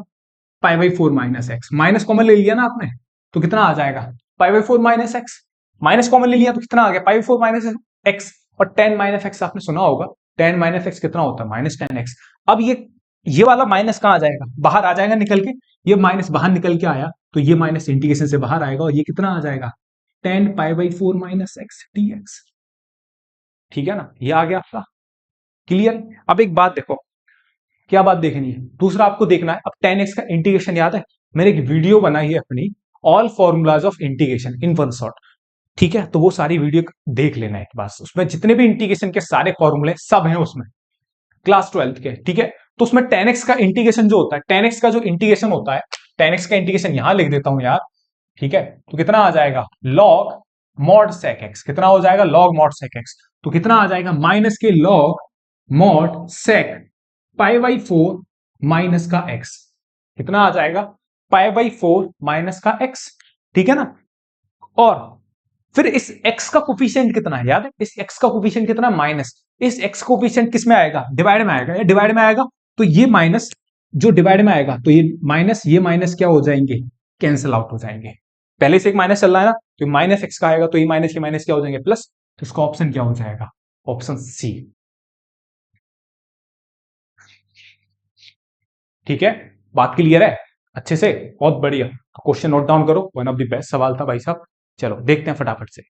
पाई by 4 minus x, minus common ले लिया ना आपने, तो कितना आ जाएगा, pi by 4 minus x, minus common ले लिया तो कितना आ गया, पाई बाई 4 माइनस एक्स, और टेन माइनस एक्स आपने सुना होगा, टेन माइनस एक्स कितना होता है, माइनस टेन एक्स। अब ये वाला माइनस कहां आ जाएगा, बाहर आ जाएगा निकल के, ये माइनस बाहर निकल के आया तो ये माइनस इंटीग्रेशन से बाहर आएगा, और ये कितना आ जाएगा, ten pi by 4 minus x D x. ठीक है ना, ये आ गया आपका। क्लियर? अब एक बात देखो, क्या बात देखनी है, दूसरा आपको देखना है, अब टेन एक्स का इंटीग्रेशन याद है, मैंने एक वीडियो बनाई है अपनी, all formulas of integration in one shot. ठीक है, तो वो सारी वीडियो देख लेना एक बार, उसमें जितने भी इंटीग्रेशन के सारे फॉर्मूले सब हैं उसमें, क्लास 12 के। ठीक है, तो उसमें टेन एक्स का इंटीग्रेशन जो होता है, टेन एक्स का जो इंटीग्रेशन होता है, टेन एक्स का इंटीग्रेशन यहां लिख देता हूं यार। ठीक है, तो कितना आ जाएगा, लॉग मॉड सेक एक्स, कितना हो जाएगा, लॉग मॉड सेक एक्स, तो कितना आ जाएगा, माइनस के log mod sec pi by 4 minus का एक्स, कितना आ जाएगा, पाई बाई 4 माइनस का एक्स। ठीक है ना, और फिर इस x का कोफिशिएंट कितना है, याद है इस x का कोफिशिएंट कितना, माइनस, इस x कोफिशिएंट किस में आएगा, डिवाइड में आएगा, या डिवाइड में आएगा, तो ये माइनस जो डिवाइड में आएगा, तो ये माइनस क्या हो जाएंगे, कैंसिल आउट हो जाएंगे। पहले से एक माइनस चल रहा है ना, तो माइनस एक्स का आएगा, तो ये माइनस के माइनस क्या हो जाएंगे, प्लस, तो इसका ऑप्शन क्या हो जाएगा, ऑप्शन सी। ठीक है, बात क्लियर है अच्छे से, बहुत बढ़िया। क्वेश्चन नोट डाउन करो, वन ऑफ द बेस्ट सवाल था भाई साहब। चलो देखते हैं फटाफट से।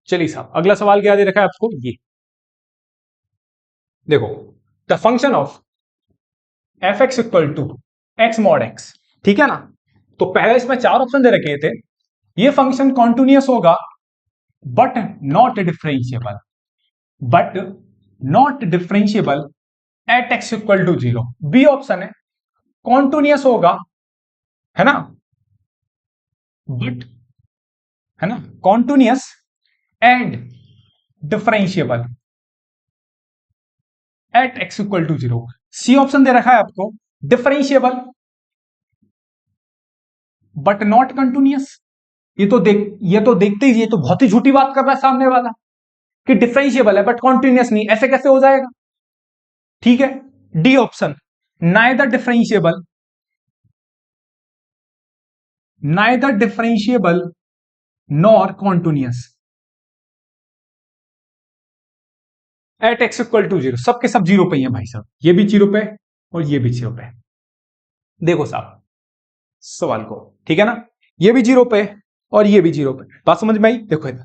चलिए साहब, अगला सवाल क्या दे रखा है आपको, ये देखो, the function of F X equal to X mod X. ठीक है ना, तो पहले इसमें चार ऑप्शन दे रखे थे, ये फंक्शन कॉन्टिन्यूअस होगा but not differentiable, but not differentiable at X equal to 0। B option है कॉन्टिन्यूअस होगा, है ना, बट, है ना, continuous and differentiable at X equal to 0। C option दे रखा है आपको डिफरेंशिएबल बट नॉट कंटिन्यूअस। ये तो देखते ही, ये तो बहुत ही झूठी बात कर रहा है सामने वाला, कि डिफरेंशिएबल है बट कॉन्टिन्यूअस नहीं, ऐसे कैसे हो जाएगा। ठीक है, D option neither differentiable nor continuous at X equal to 0। सबके सब जीरो पे ही है भाई साहब, ये भी जीरो पे और ये भी जीरो पे। देखो साहब सवाल को, ठीक है ना, ये भी जीरो पे और ये भी जीरो पे, बात समझ में आई। देखो इधर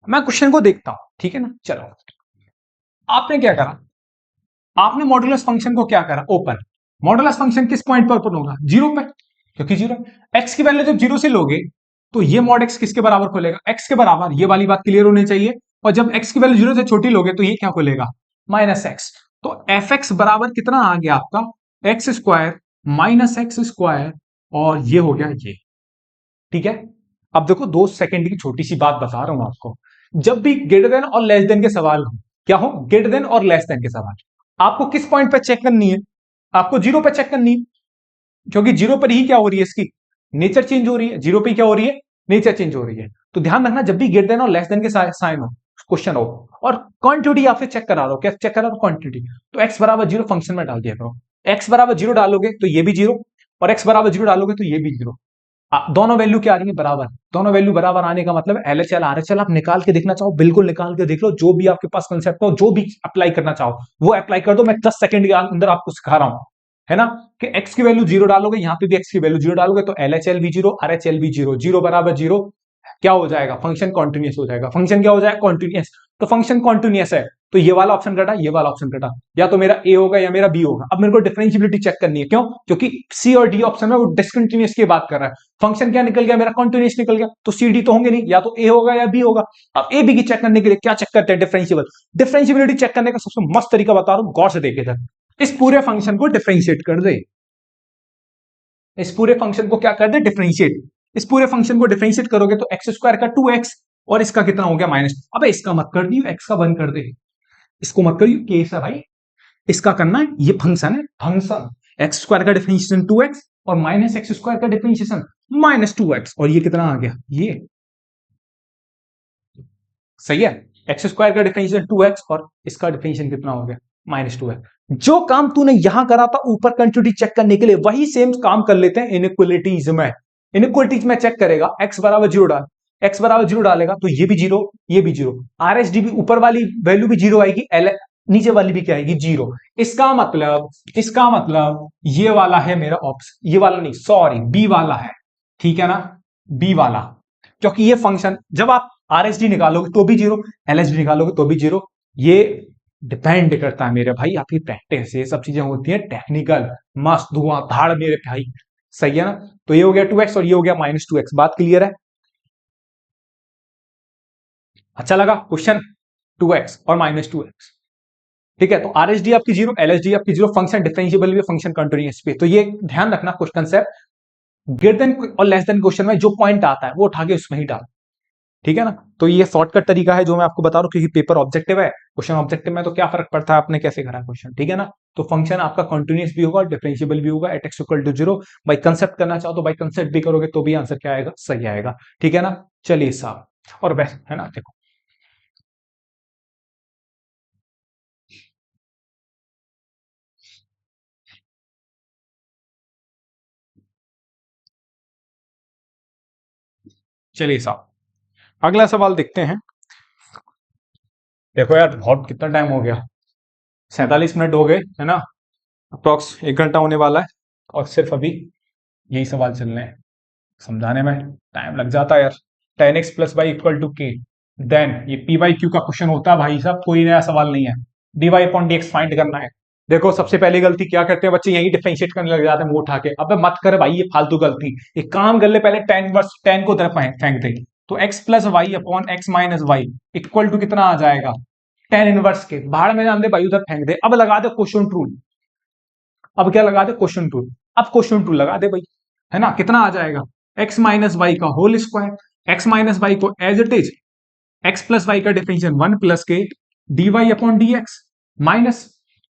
मैं क्वेश्चन को देखता हूं, ठीक है ना। चलो आपने क्या करा, आपने मॉडुलस फंक्शन को क्या करा, ओपन। मॉडुलस फंक्शन किस पॉइंट पर ओपन होगा, जीरो पे, क्योंकि जीरो एक्स की वैल्यू जब जीरो से लोगे तो ये मॉड एक्स किसके बराबर खोलेगा, एक्स के बराबर। ये वाली बात क्लियर होनी चाहिए। और जब एक्स की वैल्यू जीरो से छोटी लोगे तो ये क्या खोलेगा, माइनस एक्स। तो एफ एक्स बराबर कितना आ गया आपका, x square minus x square, और ये हो गया ये। ठीक है, अब देखो 2 सेकंड की छोटी सी बात बता रहा हूं आपको, जब भी ग्रेटर देन और लेस देन के सवाल हो, क्या हो, ग्रेटर देन और लेस देन के सवाल, आपको किस पॉइंट पे चेक करनी है, आपको जीरो पे चेक करनी है, क्योंकि जीरो पर ही क्या हो रही है इसकी नेचर चेंज हो रही है, जीरो पे क्या हो रही है, नेचर चेंज हो रही है। तो ध्यान रखना जब भी ग्रेटर देन और लेस देन के साइन हो क्वेश्चन हो और क्वांटिटी आपसे चेक करा रहा हो, क्या चेक करा रहा हो, क्वांटिटी, तो एक्स बराबर जीरो फंक्शन में डाल दिया करो। एक्स बराबर जीरो डालोगे तो ये भी जीरो, और एक्स बराबर जीरो डालोगे तो ये भी जीरो। दोनों वैल्यू क्या आ रही है, बराबर। दोनों वैल्यू बराबर आने का मतलब LHL RHL आप निकाल के देखना चाहो बिल्कुल निकाल के देख लो, जो भी आपके पास कंसेप्ट हो, जो भी अप्लाई करना चाहो वो अप्लाई कर दो। मैं 10 सेकंड के अंदर आपको सिखा रहा हूं, है ना, कि एक्स की वैल्यू जीरो डालोगे, यहां पे भी एक्स की वैल्यू जीरो डालोगे तो LHL भी जीरो, RHL भी जीरो। जीरो बराबर जीरो क्या हो जाएगा, फंक्शन कॉन्टिन्यूस हो जाएगा। फंक्शन क्या हो जाएगा, कॉन्टिन्यूस। तो फंक्शन कॉन्टिन्यूस है तो ये वाला ऑप्शन कटा, ये वाला ऑप्शन कटा, या तो मेरा ए होगा या मेरा बी होगा। अब मेरे को डिफरेंशियबिलिटी चेक करनी है, क्यों, क्योंकि सी और डी ऑप्शन में वो डिसकंटिन्यूअस की बात कर रहा है। फंक्शन क्या निकल गया मेरा, कॉन्टिन्यूस निकल गया, तो सी डी तो होंगे नहीं, या तो ए होगा या बी होगा। अब ए बी की चेक करने के लिए क्या चेक करते हैं, डिफरेंशिएबल। डिफरेंशियबिलिटी चेक करने का सबसे मस्त तरीका बता रहा हूं, गौर से देखे इधर। इस पूरे फंक्शन को डिफरेंशिएट कर दे, इस पूरे फंक्शन को क्या कर दे, डिफरेंशिएट। इस पूरे फंक्शन को डिफरेंशिएट करोगे तो एक्स स्क्वायर का 2x और इसका कितना हो गया माइनस। अबे इसका मत कर दियो, एक्स का बंद कर दे, इसको मत करियो, केस है भाई, इसका करना है। ये फंक्शन है, फंक्शन एक्स स्क्वायर का डिफरेंशिएशन 2x और माइनस एक्स स्क्वायर का डिफरेंशिएशन -2x, और ये कितना आ गया, ये सही है। एक्स स्क्वायर का डिफरेंशिएशन 2x और इसका डिफरेंशिएशन कितना हो गया, -2x। जो काम तूने यहां करा था ऊपर कंटिन्यूटी चेक करने के लिए, वही सेम काम कर लेते हैं इनइक्वालिटीज में। इनइक्वालिटीज में चेक करेगा, एक्स बराबर जीरो डाल, एक्स बराबर जीरो डालेगा तो ये भी जीरो, ये भी जीरो। RHD भी ऊपर वाली वैल्यू भी जीरो आएगी, एल नीचे वाली भी क्या आएगी, जीरो। इसका मतलब ये वाला है मेरा ऑप्शन, ये वाला नहीं, सॉरी बी वाला है, ठीक है ना, बी वाला। क्योंकि ये फंक्शन जब आप RHD निकालोगे तो भी जीरो, LHD निकालोगे तो भी जीरो। ये डिपेंड करता है मेरे भाई आपकी प्रैक्टिस, ये सब चीजें होती हैं टेक्निकल, मस्त धुआंधार मेरे भाई, सही है ना। तो ये हो गया 2x और ये हो गया -2x, बात क्लियर है। अच्छा लगा क्वेश्चन, 2x और -2x, ठीक है। तो RHD आपकी जीरो, LHD आपकी जीरो, फंक्शन डिफरेंशिएबल भी, फंक्शन कंटिन्यूअस भी। तो ये ध्यान रखना क्वेश्चन कंसेप्ट, ग्रेटर देन और लेस देन क्वेश्चन में जो पॉइंट आता है वो उठा के उसमें ही डाल, ठीक है ना। तो ये शॉर्टकट तरीका है जो मैं आपको बता रहा हूं, क्योंकि पेपर ऑब्जेक्टिव है, क्वेश्चन ऑब्जेक्टिव में तो क्या फर्क पड़ता है आपने कैसे करा क्वेश्चन, ठीक है ना। तो फंक्शन आपका कंटिन्यूअस भी होगा, डिफरेंशिएबल भी होगा, at X equal to zero. By concept करना चाहो तो बाई कंसेप्ट भी करोगे तो भी आंसर क्या आएगा, सही आएगा, ठीक है ना। चलिए साहब, और वैसे है ना, देखो चलिए साहब, अगला सवाल देखते हैं। देखो यार बहुत कितना टाइम हो गया, 47 मिनट हो गए, है ना, अप्रॉक्स 1 घंटा होने वाला है, और सिर्फ अभी यही सवाल चल रहे हैं, समझाने में टाइम लग जाता है यार। 10x plus Y equal to K, then ये पी वाई क्यू का क्वेश्चन होता है भाई साहब, कोई नया सवाल नहीं है। D Y upon D X find करना है। देखो सबसे पहली गलती क्या करते हैं बच्चे, यही डिफरेंशिएट करने लग जाते हैं मुंह उठा के। अबे मत कर भाई ये फालतू गलती, एक काम कर ले, पहले टेन वर्स टेन को उधर फेंक दे। तो X plus Y upon X minus Y equal to कितना आ जाएगा, टेन इनवर्स के, बाहर में जान दे भाई, उधर फेंक दे। अब लगा दे क्वेश्चन रूल, अब क्या लगा दे, क्वेश्चन रूल। अब क्वेश्चन रूल लगा दे भाई, है ना, कितना आ जाएगा, एक्स माइनस वाई का whole square, X minus Y को as it is X plus Y का डिफरेंशियल 1 प्लस के D Y upon D X minus,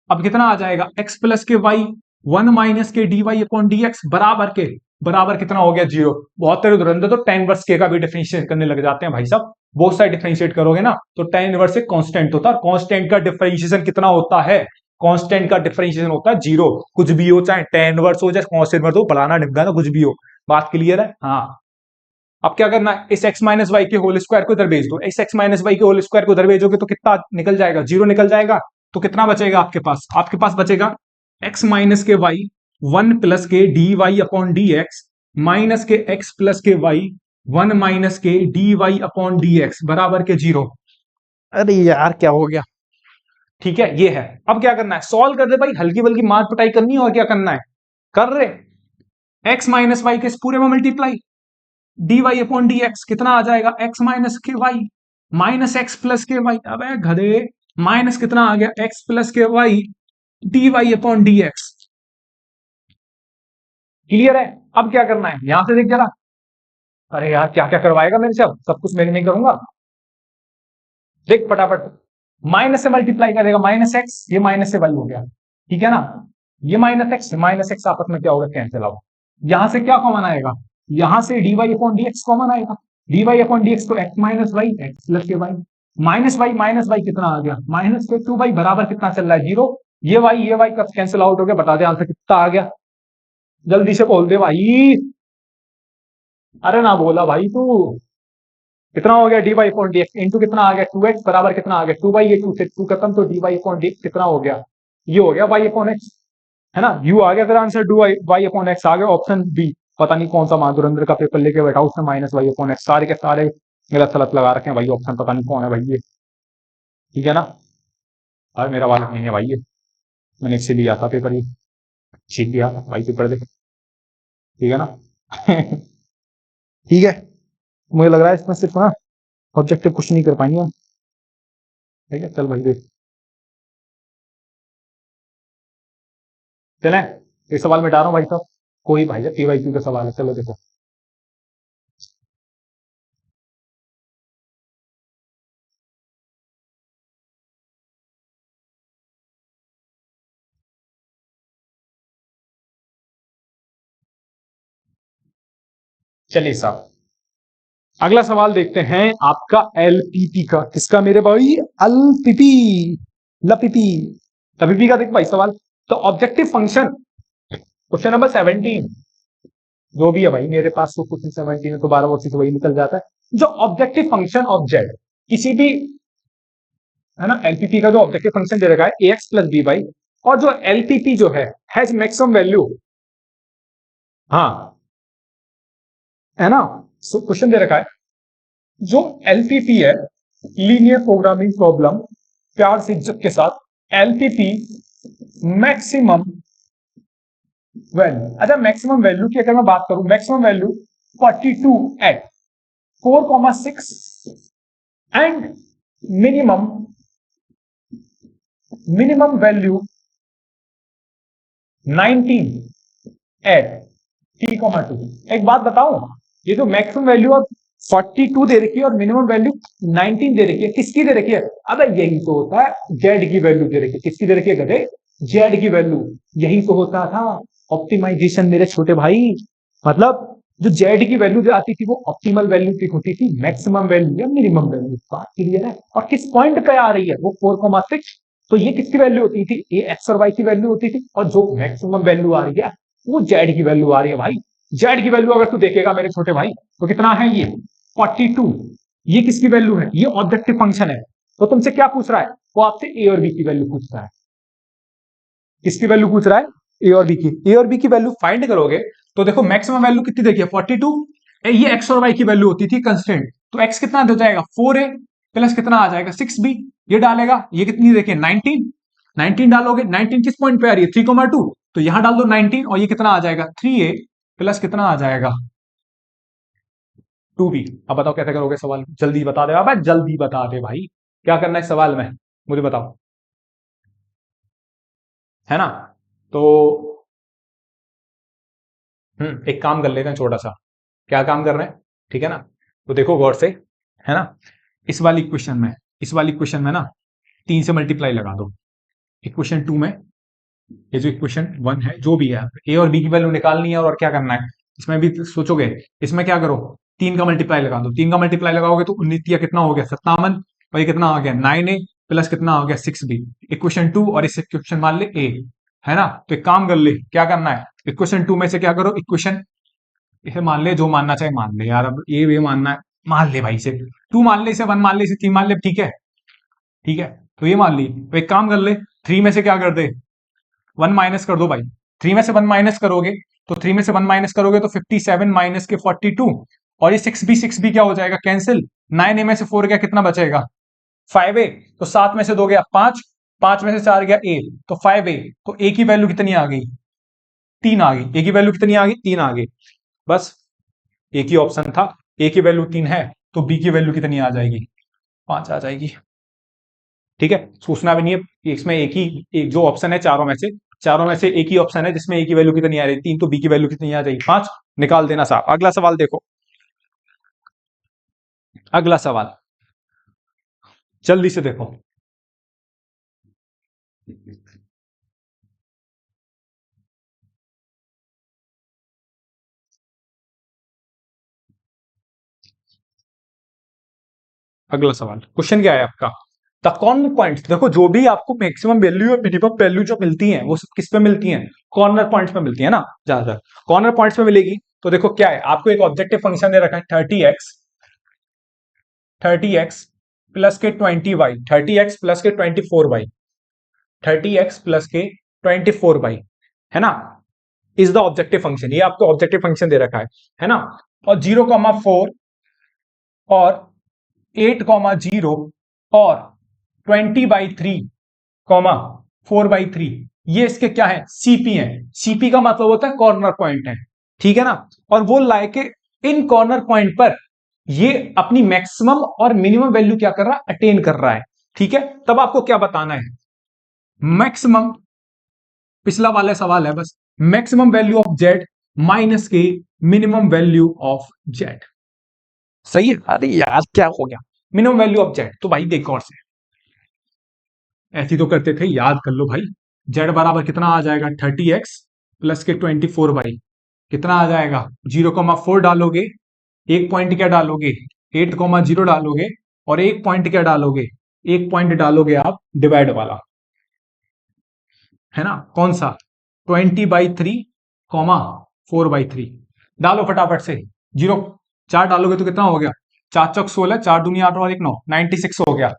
अब कितना आ जाएगा, एक्स प्लस के वाई 1 माइनस के D Y upon D X बराबर के, बराबर कितना हो गया, जीरो। बहुत तेरे दुरंदर तो टेन वर्स के का भी डिफरेंशिएट करने लग जाते हैं भाई साहब, बहुत सारे डिफरेंशिएट करोगे ना तो टेन इनवर्स एक कांस्टेंट होता है, और कांस्टेंट का डिफरेंशिएशन कितना होता है, कांस्टेंट का डिफरेंशिएशन होता है जीरो। कुछ भी हो, चाहे टेन इनवर्स हो चाहे कांस्टेंट इनवर्स हो, बढ़ाना निकालना कुछ भी हो, बात क्लियर है, हाँ। अब क्या करना है, इस एक्स माइनस वाई के होल स्क्वायर को इधर भेज दो, इस एक्स माइनस वाई के होल स्क्वायर को इधर भेजोगे तो कितना निकल जाएगा, जीरो निकल जाएगा। तो कितना बचेगा आपके पास बचेगा X minus K Y 1 plus के D Y upon D X minus K X plus के वाई 1 माइनस के D Y upon D X बराबर के जीरो। अरे यार क्या हो गया, ठीक है ये है। अब क्या करना है, सॉल्व कर दे भाई, हल्की बल्कि मार पिटाई करनी है, और क्या करना है, कर रहे एक्स माइनस वाई के इस पूरे में multiply, D Y upon D X कितना आ जाएगा, X minus K Y minus X plus के वाई, अब गधे माइनस कितना आ गया, एक्स प्लस के Y D Y upon D X, clear है। अब क्या करना है, यहां से देख जरा, अरे यार क्या क्या करवाएगा मेरे से, अब सब कुछ मेरे नहीं करूंगा, देख फटाफट, माइनस से मल्टीप्लाई करेगा, माइनस एक्स, ये माइनस से वाई हो गया, ठीक है ना, ये माइनस एक्स आपस में क्या होगा, कैंसिल आउट। यहां से क्या कॉमन आएगा, यहां से dy अपॉन dx कॉमन आएगा, dy अपॉन dx तो x minus Y, X plus के वाई, माइनस वाई कितना आ गया, माइनस के टू वाई बराबर कितना चल रहा है, जीरो। ये वाई कब कैंसिल आउट हो गया, बता दे आंसर कितना आ गया, जल्दी से बोल दे भाई। अरे ना बोला भाई तू, कितना हो गया, D Y upon D X into कितना आ गया, टू एक्स बराबर कितना आ गया, टू बाई, ये टू से टू खत्म, तो D Y upon D X कितना हो गया, ये हो गया वाई अपॉन एक्स, है ना। यू आ गया तेरा answer, do Y Y upon X आ गया, ऑप्शन बी। पता नहीं कौन सा माधुरेंद्र का पेपर लेके बैठा, उसने माइनस वाई अपॉन एक्स सारे के सारे गलत सलत लगा रखे हैं भाई, ऑप्शन पता नहीं कौन है भाई ये, ठीक है ना। अरे मेरा वाला नहीं है भाई ये, मैंने इससे लिया था पेपर, ये सीख लिया भाई पेपर दे, ठीक है ना। ठीक है, मुझे लग रहा है इसमें सिर्फ ना ऑब्जेक्टिव कुछ नहीं कर पाएंगे हम, ठीक है चल भाई देख, चले एक सवाल मिटा रहा हूँ भाई साहब, कोई भाई पीवाईक्यू का सवाल है, चलो देखो। चलिए साहब, अगला सवाल देखते हैं आपका एलपीपी का, किसका मेरे भाई, एलपीपी, लपीपी, लपीपी का देख भाई सवाल। तो ऑब्जेक्टिव फंक्शन, क्वेश्चन नंबर 17, जो भी है भाई मेरे पास तो क्वेश्चन 17 है तो 12 वर्ष से वही निकल जाता है। जो ऑब्जेक्टिव फंक्शन ऑफ जेड किसी भी, है ना, एलपीपी का जो ऑब्जेक्टिव फंक्शन दे रखा है ax प्लस बी वाई, और जो एलपीपी जो है हैज मैक्सिमम वैल्यू, हाँ, है ना। सो क्वेश्चन दे रखा है, जो एलपीपी है, लीनियर प्रोग्रामिंग प्रॉब्लम, प्यार से इज्जत के साथ, एलपीपी मैक्सिमम वैल्यू, अच्छा मैक्सिमम वैल्यू की अगर मैं बात करूं, maximum value 42 at 4,6 and minimum minimum value 19 at t,2। एक बात बताऊं, ये जो मैक्सिमम वैल्यू और 42 दे रखी है और मिनिमम वैल्यू 19 दे रखी है, किसकी दे रखी है, अबे यही तो होता है, जेड की वैल्यू दे रखी है, किसकी दे रखी है गधे, जेड की वैल्यू, यही तो होता था ऑप्टिमाइजेशन मेरे छोटे भाई। मतलब जो जेड की वैल्यू जो आती थी वो ऑप्टिमल वैल्यू की होती थी, मैक्सिमम वैल्यू या मिनिमम वैल्यू, बात क्लियर है। और किस पॉइंट पे आ रही है वो 4,6, तो ये किसकी वैल्यू होती थी, ये एक्स और वाई की वैल्यू होती थी, और जो मैक्सिमम वैल्यू आ रही है वो जेड की वैल्यू आ रही है भाई। जेड की वैल्यू अगर तू देखेगा मेरे छोटे भाई, तो कितना है ये 42, ये किसकी वैल्यू है, ये ऑब्जेक्टिव फंक्शन है। तो तुमसे क्या पूछ रहा है, वो आपसे ए और बी की वैल्यू पूछ रहा है, किसकी वैल्यू पूछ रहा है, ए और बी की, ए और बी की वैल्यू फाइंड करोगे तो देखो मैक्सिमम वैल्यू कितनी देखिए 42, ये एक्स और वाई की वैल्यू होती थी कंस्टेंट, तो एक्स कितना हो जाएगा 4a प्लस कितना आ जाएगा 6b, ये डालेगा, ये कितनी देखिए 19, 19 डालोगे, 19 किस पॉइंट पे आ रही है 3,2, तो यहां डाल दो 19 और ये कितना आ जाएगा 3a प्लस कितना आ जाएगा 2b। अब बताओ कैसे करोगे सवाल, जल्दी बता दे भाई, जल्दी बता दे भाई, क्या करना है सवाल में, मुझे बताओ, है ना। तो एक काम कर लेते हैं छोटा सा, क्या काम कर रहे हैं, ठीक है ना। तो देखो गौर से, है ना, इस वाली इक्वेशन में, इस वाली इक्वेशन में ना 3 से मल्टीप्लाई लगा दो, इक्वेशन 2 में, ये जो इक्वेशन 1 है जो भी है, ए और बी की वैल्यू निकालनी है, और क्या करना है इसमें भी सोचोगे, इसमें क्या करो 3 का मल्टीप्लाई लगा दो, 3 का मल्टीप्लाई लगाओगे तो 19 या कितना हो गया 57, और ये कितना आ गया 9a प्लस कितना आ गया 6b, इक्वेशन 2, और इस इक्वेशन मान ले ए, है ना। तो एक काम कर ले, क्या करना है, इक्वेशन 2 में से क्या करो, इक्वेशन, इसे मान ले, जो मानना चाहे मान ले यार, अब ये मानना है, मान ले भाई, इसे 2 मान ले, इसे 1 मान ले, इसे 3 मान ले, ठीक है, ठीक है। तो ये मान ली, तो एक काम कर ले, 3 में से क्या कर दे, 1 माइनस कर दो भाई, 3 में से 1 माइनस करोगे, तो 3 में से 1 माइनस करोगे तो 57 माइनस के 42, और ये 6b क्या हो जाएगा कैंसिल, 9a में से 4 गया कितना बचेगा 5a, तो 7 में से 2 गया 5, 5 में से 4 गया a, तो 5a, तो a की वैल्यू कितनी आ गई 3 आ गई, a की वैल्यू कितनी आ गई 3 आ गई, बस एक ही ऑप्शन था, ए की वैल्यू 3 है, तो बी की वैल्यू कितनी आ जाएगी 5 आ जाएगी, ठीक है। सोचना भी नहीं है, इसमें एक जो ऑप्शन है चारों में से एक ही ऑप्शन है जिसमें ए की वैल्यू कितनी आ रही है 3, तो बी की वैल्यू कितनी आ जाएगी 5, निकाल देना साहब। अगला सवाल देखो, अगला सवाल जल्दी से देखो, अगला सवाल, क्वेश्चन क्या है आपका, द कॉर्नर पॉइंट्स, देखो जो भी आपको मैक्सिमम वैल्यू और मिनिमम वैल्यू जो मिलती है वो सब किस पे मिलती है, कॉर्नर पॉइंट्स पे मिलती है ना, ज्यादातर कॉर्नर पॉइंट्स पे मिलेगी। तो देखो क्या है, आपको एक ऑब्जेक्टिव फंक्शन दे रखा है 30x प्लस के 20y, 30x प्लस के 24y, 30x प्लस के 24y, है ना, इज द ऑब्जेक्टिव फंक्शन, ये आपको ऑब्जेक्टिव फंक्शन दे रखा है ना। और 0,4 और 8,0 और 20/3 4/3, ये इसके क्या है, सीपी है। सीपी का मतलब होता है कॉर्नर पॉइंट है, ठीक है ना। और वो लाके इन कॉर्नर पॉइंट पर ये अपनी मैक्सिमम और मिनिमम वैल्यू क्या कर रहा है, अटेन कर रहा है, ठीक है। तब आपको क्या बताना है, मैक्सिमम, पिछला वाला सवाल है बस, maximum value of Z minus के मिनिमम वैल्यू ऑफ जेड, सही है। अरे यार क्या हो गया, मिनिमम वैल्यू ऑफ जेड, तो भाई देख और से ऐसी तो करते थे, याद कर लो भाई। जेड बराबर कितना आ जाएगा, 30x प्लस के 24y, कितना आ जाएगा, 0,4 डालोगे, एक पॉइंट क्या डालोगे, 8,0 डालोगे, और एक पॉइंट क्या डालोगे, एक पॉइंट डालोगे आप डिवाइड वाला, है ना, कौन सा, 20/3 4/3, डालो फटाफट से, 4 डालोगे तो कितना हो गया, 4 चौक 16, 4 दूनी 8 और 1 9, 96 हो गया।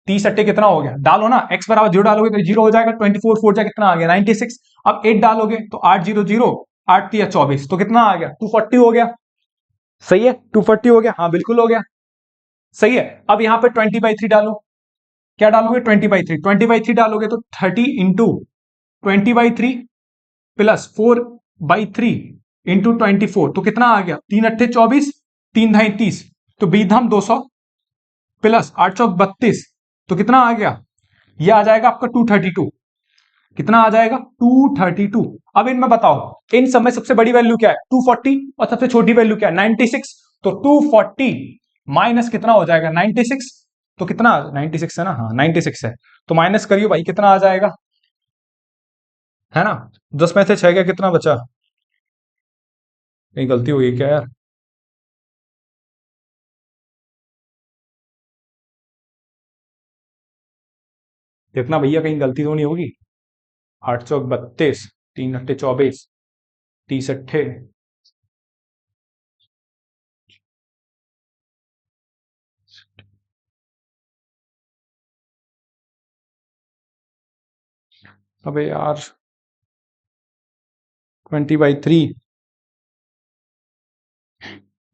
30 अट्टे कितना हो गया, डालो ना, x बराबर 0 डालोगे तो 0 हो जाएगा, 24 4 जा कितना आ गया 96। अब 8 डालोगे तो 8 0 0, 8 3 24, तो कितना आ गया 240 हो गया, सही है, 240 हो गया, हाँ बिल्कुल हो गया, सही है। अब यहां पे 20/3 डालो, क्या डालोगे, 20/3, 20/3 डालोगे तो 30 इंटू 20/3 प्लस 4/3 इंटू 24, तो कितना आ गया, 3 अट्ठे 24, 3 धाई 30, तो 20 धाम 200 प्लस 8 चौक 32, तो कितना आ गया, ये आ जाएगा आपका 232, कितना आ जाएगा 232। अब इनमें बताओ, इन सब में सबसे बड़ी वैल्यू क्या है 240, और सबसे छोटी वैल्यू क्या है 96, तो 240 माइनस कितना हो जाएगा 96, तो कितना 96 है ना, हाँ 96 है, तो माइनस करियो भाई कितना आ जाएगा, है ना। 10 में से 6 का कितना बचा, कहीं गलती हुई क्या यार, देखना भैया कहीं गलती तो नहीं होगी। 8 चौक 32, 3 अट्ठे 24, 30 अट्ठे, अबे यार 20/3,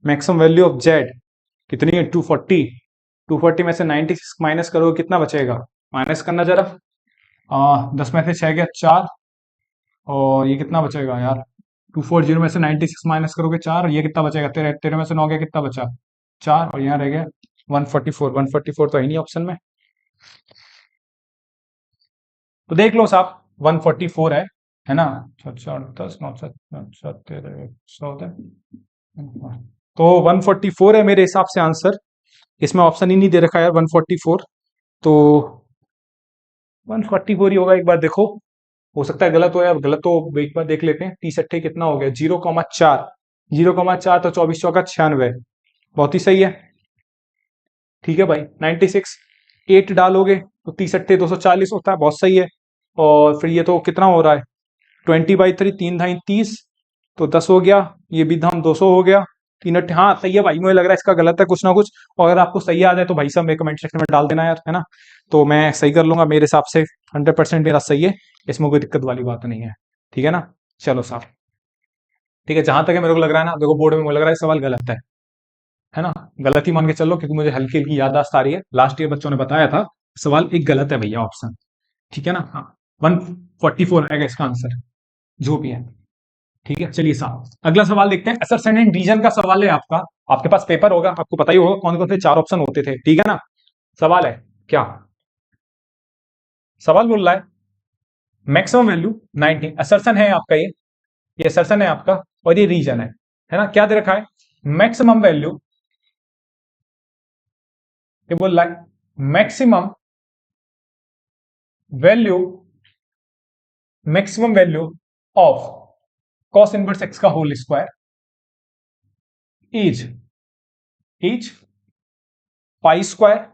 मैक्सिमम वैल्यू ऑफ जेड कितनी है 240, 240 में से 96 माइनस करोगे कितना बचेगा, माइनस करना जरा, 10 में से 6 गया 4, और ये कितना बचेगा यार, 240 में से 96 माइनस करोगे 4, ये कितना बचेगा, तेरह, तेरह में से 9 गया कितना बचा 4, और यहाँ रह गया 144, 144 तो है नहीं ऑप्शन में, तो देख लो साहब 144 है ना, 7 10 9 7 तो 144 है मेरे हिसाब से आंसर, इसमें ऑप्शन ही नहीं दे रखा यार 144, तो 144 ही होगा, एक बार देखो, हो सकता है गलत हो, या गलत तो एक बार देख लेते हैं। 30 अट्ठे कितना हो गया 0,4, 0,4 तो 24 चौका 96, बहुत ही सही है, ठीक है भाई 96, 8 डालोगे तो 30 अट्ठे 240 होता है, बहुत सही है। और फिर ये तो कितना हो रहा है 20/3, 3 धाई 30, तो 10 हो गया, ये भी धाम 200 हो गया, 3 अट्ठे, हाँ सही है भाई, मुझे लग रहा है इसका गलत है कुछ ना कुछ, और अगर आपको सही आ जाए तो भाई साहब मेरे कमेंट सेक्शन में डाल देना यार, है ना, तो मैं सही कर लूंगा, मेरे हिसाब से 100% मेरा सही है, इसमें कोई दिक्कत वाली बात नहीं है, ठीक है ना। चलो साहब, ठीक है, जहां तक है मेरे को लग रहा है ना, देखो बोर्ड में मुझे लग रहा है सवाल गलत है ना, गलत ही मान के चलो, क्योंकि मुझे हल्की हल्की याददाश्त आ रही है, लास्ट ईयर बच्चों ने बताया था, सवाल एक गलत है भैया ऑप्शन, ठीक है ना, हाँ 144 आएगा इसका आंसर, जो भी है, ठीक है। चलिए साहब अगला सवाल देखते हैं, असर्शन एंड रीजन का सवाल है आपका, आपके पास पेपर होगा, आपको पता ही होगा कौन कौन से 4 ऑप्शन होते थे, ठीक है ना। सवाल है क्या, सवाल बोल रहा है मैक्सिमम वैल्यू 19, असर्शन है आपका, ये असर्शन है आपका, और ये रीजन है ना, क्या दे रखा है, मैक्सिमम वैल्यू, ये बोल रहा है maximum value, maximum value of cos inverse x का whole square is pi square,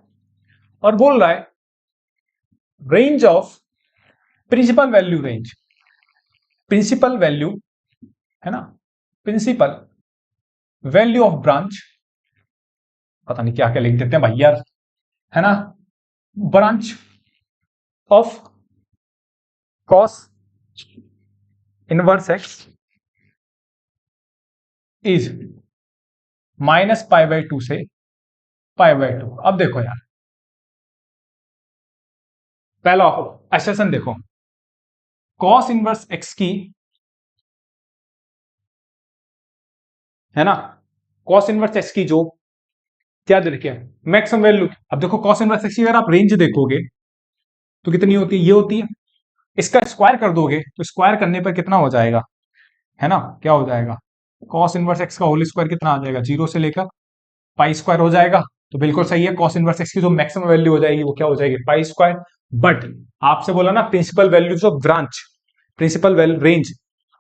और बोल रहा है range of principal value, range principal value है ना, प्रिंसिपल वैल्यू ऑफ ब्रांच, पता नहीं क्या क्या लिख देते हैं भाई यार, है ना, branch of cos inverse X is -π/2 से π/2। अब देखो यार, पहला एक्सप्रेशन देखो, कॉस इनवर्स एक्स की, है ना, कॉस इनवर्स एक्स की जो क्या दे रखी है, मैक्सिमम वैल्यू। अब देखो कॉस इनवर्स एक्स की अगर आप रेंज देखोगे तो कितनी होती है, ये होती है। इसका स्क्वायर कर दोगे तो स्क्वायर करने पर कितना हो जाएगा, है ना, क्या हो जाएगा, कॉस इनवर्स एक्स का होल स्क्वायर कितना आ जाएगा, 0 से लेकर पाई स्क्वायर हो जाएगा। तो बिल्कुल सही है, कॉस इनवर्स एक्स की जो मैक्सिमम वैल्यू हो जाएगी वो क्या हो जाएगी, पाई स्क्वायर। बट आपसे बोला ना principal values of branch, principal value range,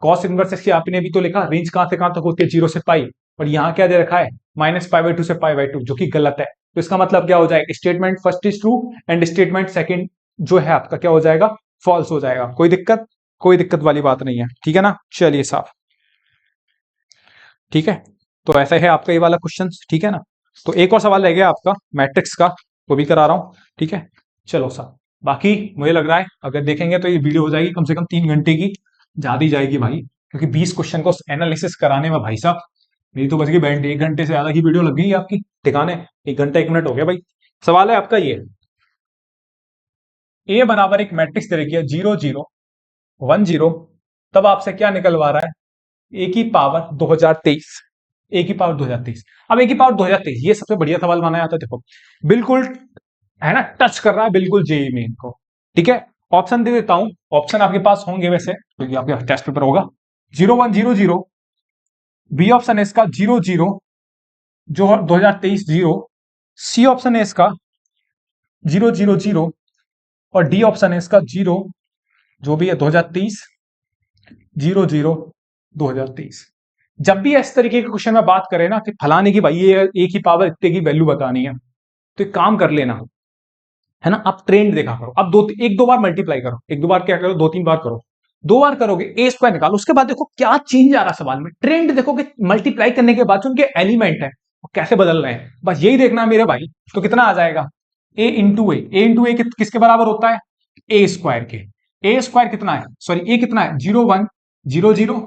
cos inverse x की आपने भी तो लिखा रेंज कहां से कहां तक होती है, 0 से पाई, और यहां क्या दे रखा है, -π/2 से π/2, जो कि गलत है। तो इसका मतलब क्या हो जाएगा, statement first is true and statement second जो है आपका क्या हो जाएगा, फॉल्स हो जाएगा। कोई दिक्कत, कोई दिक्कत वाली बात नहीं है, ठीक है ना, चलिए साफ, ठीक है। तो ऐसा है आपका ये वाला क्वेश्चन, ठीक है ना। तो एक और सवाल रह गया आपका मैट्रिक्स का, वो भी करा रहा हूं, ठीक है। चलो साहब, बाकी मुझे लग रहा है अगर देखेंगे तो ये वीडियो हो जाएगी कम से कम 3 घंटे की, ज्यादा ही जाएगी भाई, क्योंकि 20 क्वेश्चन को एनालिसिस कराने में भाई साहब मेरी तो बच गई बैंड, 1 घंटे से ज्यादा की वीडियो लग गई आपकी टिकाने, 1 घंटा 1 मिनट हो गया भाई। सवाल है आपका ये, ए बराबर एक मैट्रिक्स दे रखी है 0 0 1 0, तब आपसे क्या निकलवा रहा है, ए की पावर 2023, ए की पावर 2023। अब ए की पावर 2023 ये सबसे बढ़िया सवाल माना जाता है, देखो बिल्कुल, है ना, टच कर रहा है बिल्कुल जेईई मेन को, ठीक है। ऑप्शन दे देता हूं, ऑप्शन आपके पास होंगे वैसे क्योंकि आपके टेस्ट पेपर होगा, 0 1 0 0, बी ऑप्शन है इसका 0 0 जो 2023 0, सी ऑप्शन है इसका 0 0 0, और डी ऑप्शन है इसका 0 जो भी है 2023 0 0 2023। जब भी इस तरीके के क्वेश्चन में बात करें ना कि फलाने की भाई ये ए की पावर इतने की वैल्यू बतानी है, तो एक काम कर लेना, है ना, आप ट्रेंड देखा करो, अब एक दो बार मल्टीप्लाई करो, एक दो बार क्या करो, 2 3 बार करो, 2 बार करोगे ए स्क्वायर निकालो, उसके बाद देखो क्या चेंज आ रहा है सवाल में, ट्रेंड देखोगे मल्टीप्लाई करने के बाद उनके एलिमेंट है वो कैसे बदल रहे हैं, बस यही देखना है मेरे भाई। तो कितना आ जाएगा, ए इंटू ए किसके बराबर होता है, ए स्क्वायर के, ए स्क्वायर कितना है, सॉरी ए कितना है, 0 1 0 0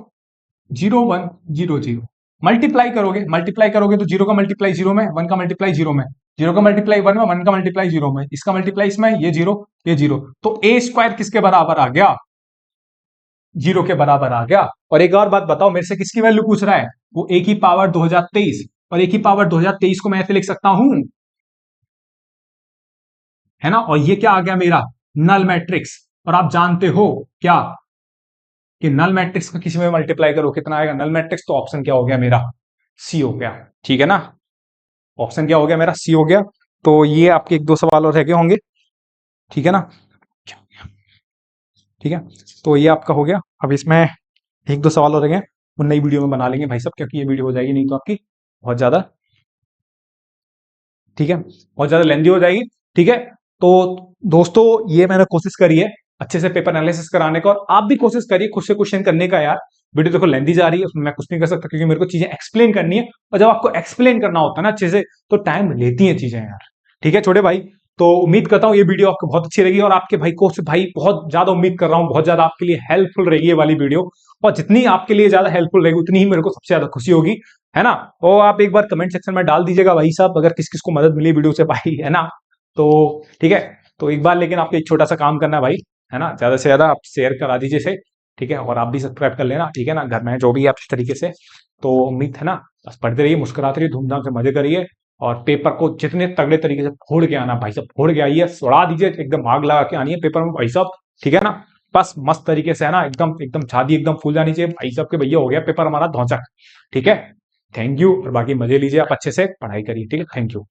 0 1 0 0, मल्टीप्लाई करोगे तो 0 का मल्टीप्लाई 0 में, 1 का मल्टीप्लाई 0 में, 0 का मल्टीप्लाई 1 में, 1 का मल्टीप्लाई 0 में, इसका मल्टीप्लाई इसमें, ये 0 ये 0, तो ए स्क्वायर किसके बराबर आ गया, 0 के बराबर आ गया। और एक और बात बताओ, मेरे से किसकी वैल्यू पूछ रहा है, वो ए की पावर 2023, और ए की पावर 2023 को मैं ऐसे लिख सकता हूं, है ना, और ये क्या आ गया मेरा नल मैट्रिक्स। और आप जानते हो क्या कि नल मैट्रिक्स का किसी में मल्टीप्लाई करो कितना आएगा नल मैट्रिक्स, तो ऑप्शन क्या हो गया मेरा, सी हो गया, ठीक है ना, ऑप्शन क्या हो गया मेरा, सी हो गया। तो ये आपके 1 2 सवाल और रह गए होंगे, ठीक है ना, ठीक है। तो ये आपका हो गया, अब इसमें 1 2 सवाल और रह गए, वो नई वीडियो में बना लेंगे भाई साहब, क्योंकि ये वीडियो हो जाएगी नहीं तो आपकी बहुत ज्यादा, ठीक है, बहुत ज्यादा लेंदी हो जाएगी, ठीक है। तो दोस्तों ये मैंने कोशिश करी है अच्छे से पेपर एनालिसिस कराने का, और आप भी कोशिश करिए खुद से क्वेश्चन करने का यार। वीडियो देखो लेंदी जा रही है, उसमें मैं कुछ नहीं कर सकता क्योंकि मेरे को चीजें एक्सप्लेन करनी है, और जब आपको एक्सप्लेन करना होता है ना अच्छे से तो टाइम लेती हैं चीजें यार, ठीक है छोटे भाई। तो उम्मीद करता हूं ये वीडियो आपको बहुत अच्छी लगी, और आपके भाई को भाई बहुत ज्यादा उम्मीद कर रहा हूं बहुत ज्यादा आपके लिए हेल्पफुल रहेगी ये वाली वीडियो, और जितनी आपके लिए ज्यादा हेल्पफुल रहेगी उतनी ही मेरे को सबसे ज्यादा खुशी होगी, है ना। और आप एक बार कमेंट सेक्शन में डाल दीजिएगा भाई साहब अगर किस किस को मदद मिली वीडियो से भाई, है ना। तो ठीक है, तो एक बार लेकिन आपको एक छोटा सा काम करना है भाई, है ना, ज्यादा से ज्यादा आप शेयर करा दीजिए इसे, ठीक है, और आप भी सब्सक्राइब कर लेना, ठीक है ना, घर में जो भी आप इस तरीके से। तो उम्मीद है ना, बस पढ़ते रहिए, मुस्कुराते रहिए, धूमधाम से मजे करिए, और पेपर को जितने तगड़े तरीके से फोड़ के आना भाई साहब, फोड़ के आइए, सुड़ा दीजिए, एकदम आग लगा के आनी है पेपर में भाई साहब, ठीक है ना। बस मस्त तरीके से, है ना, एकदम एकदम छाती एकदम फूल जानी चाहिए भाई साहब के, भैया हो गया पेपर हमारा धौचक, ठीक है। थैंक यू, और बाकी मजे लीजिए आप अच्छे से, पढ़ाई करिए, ठीक है, थैंक यू।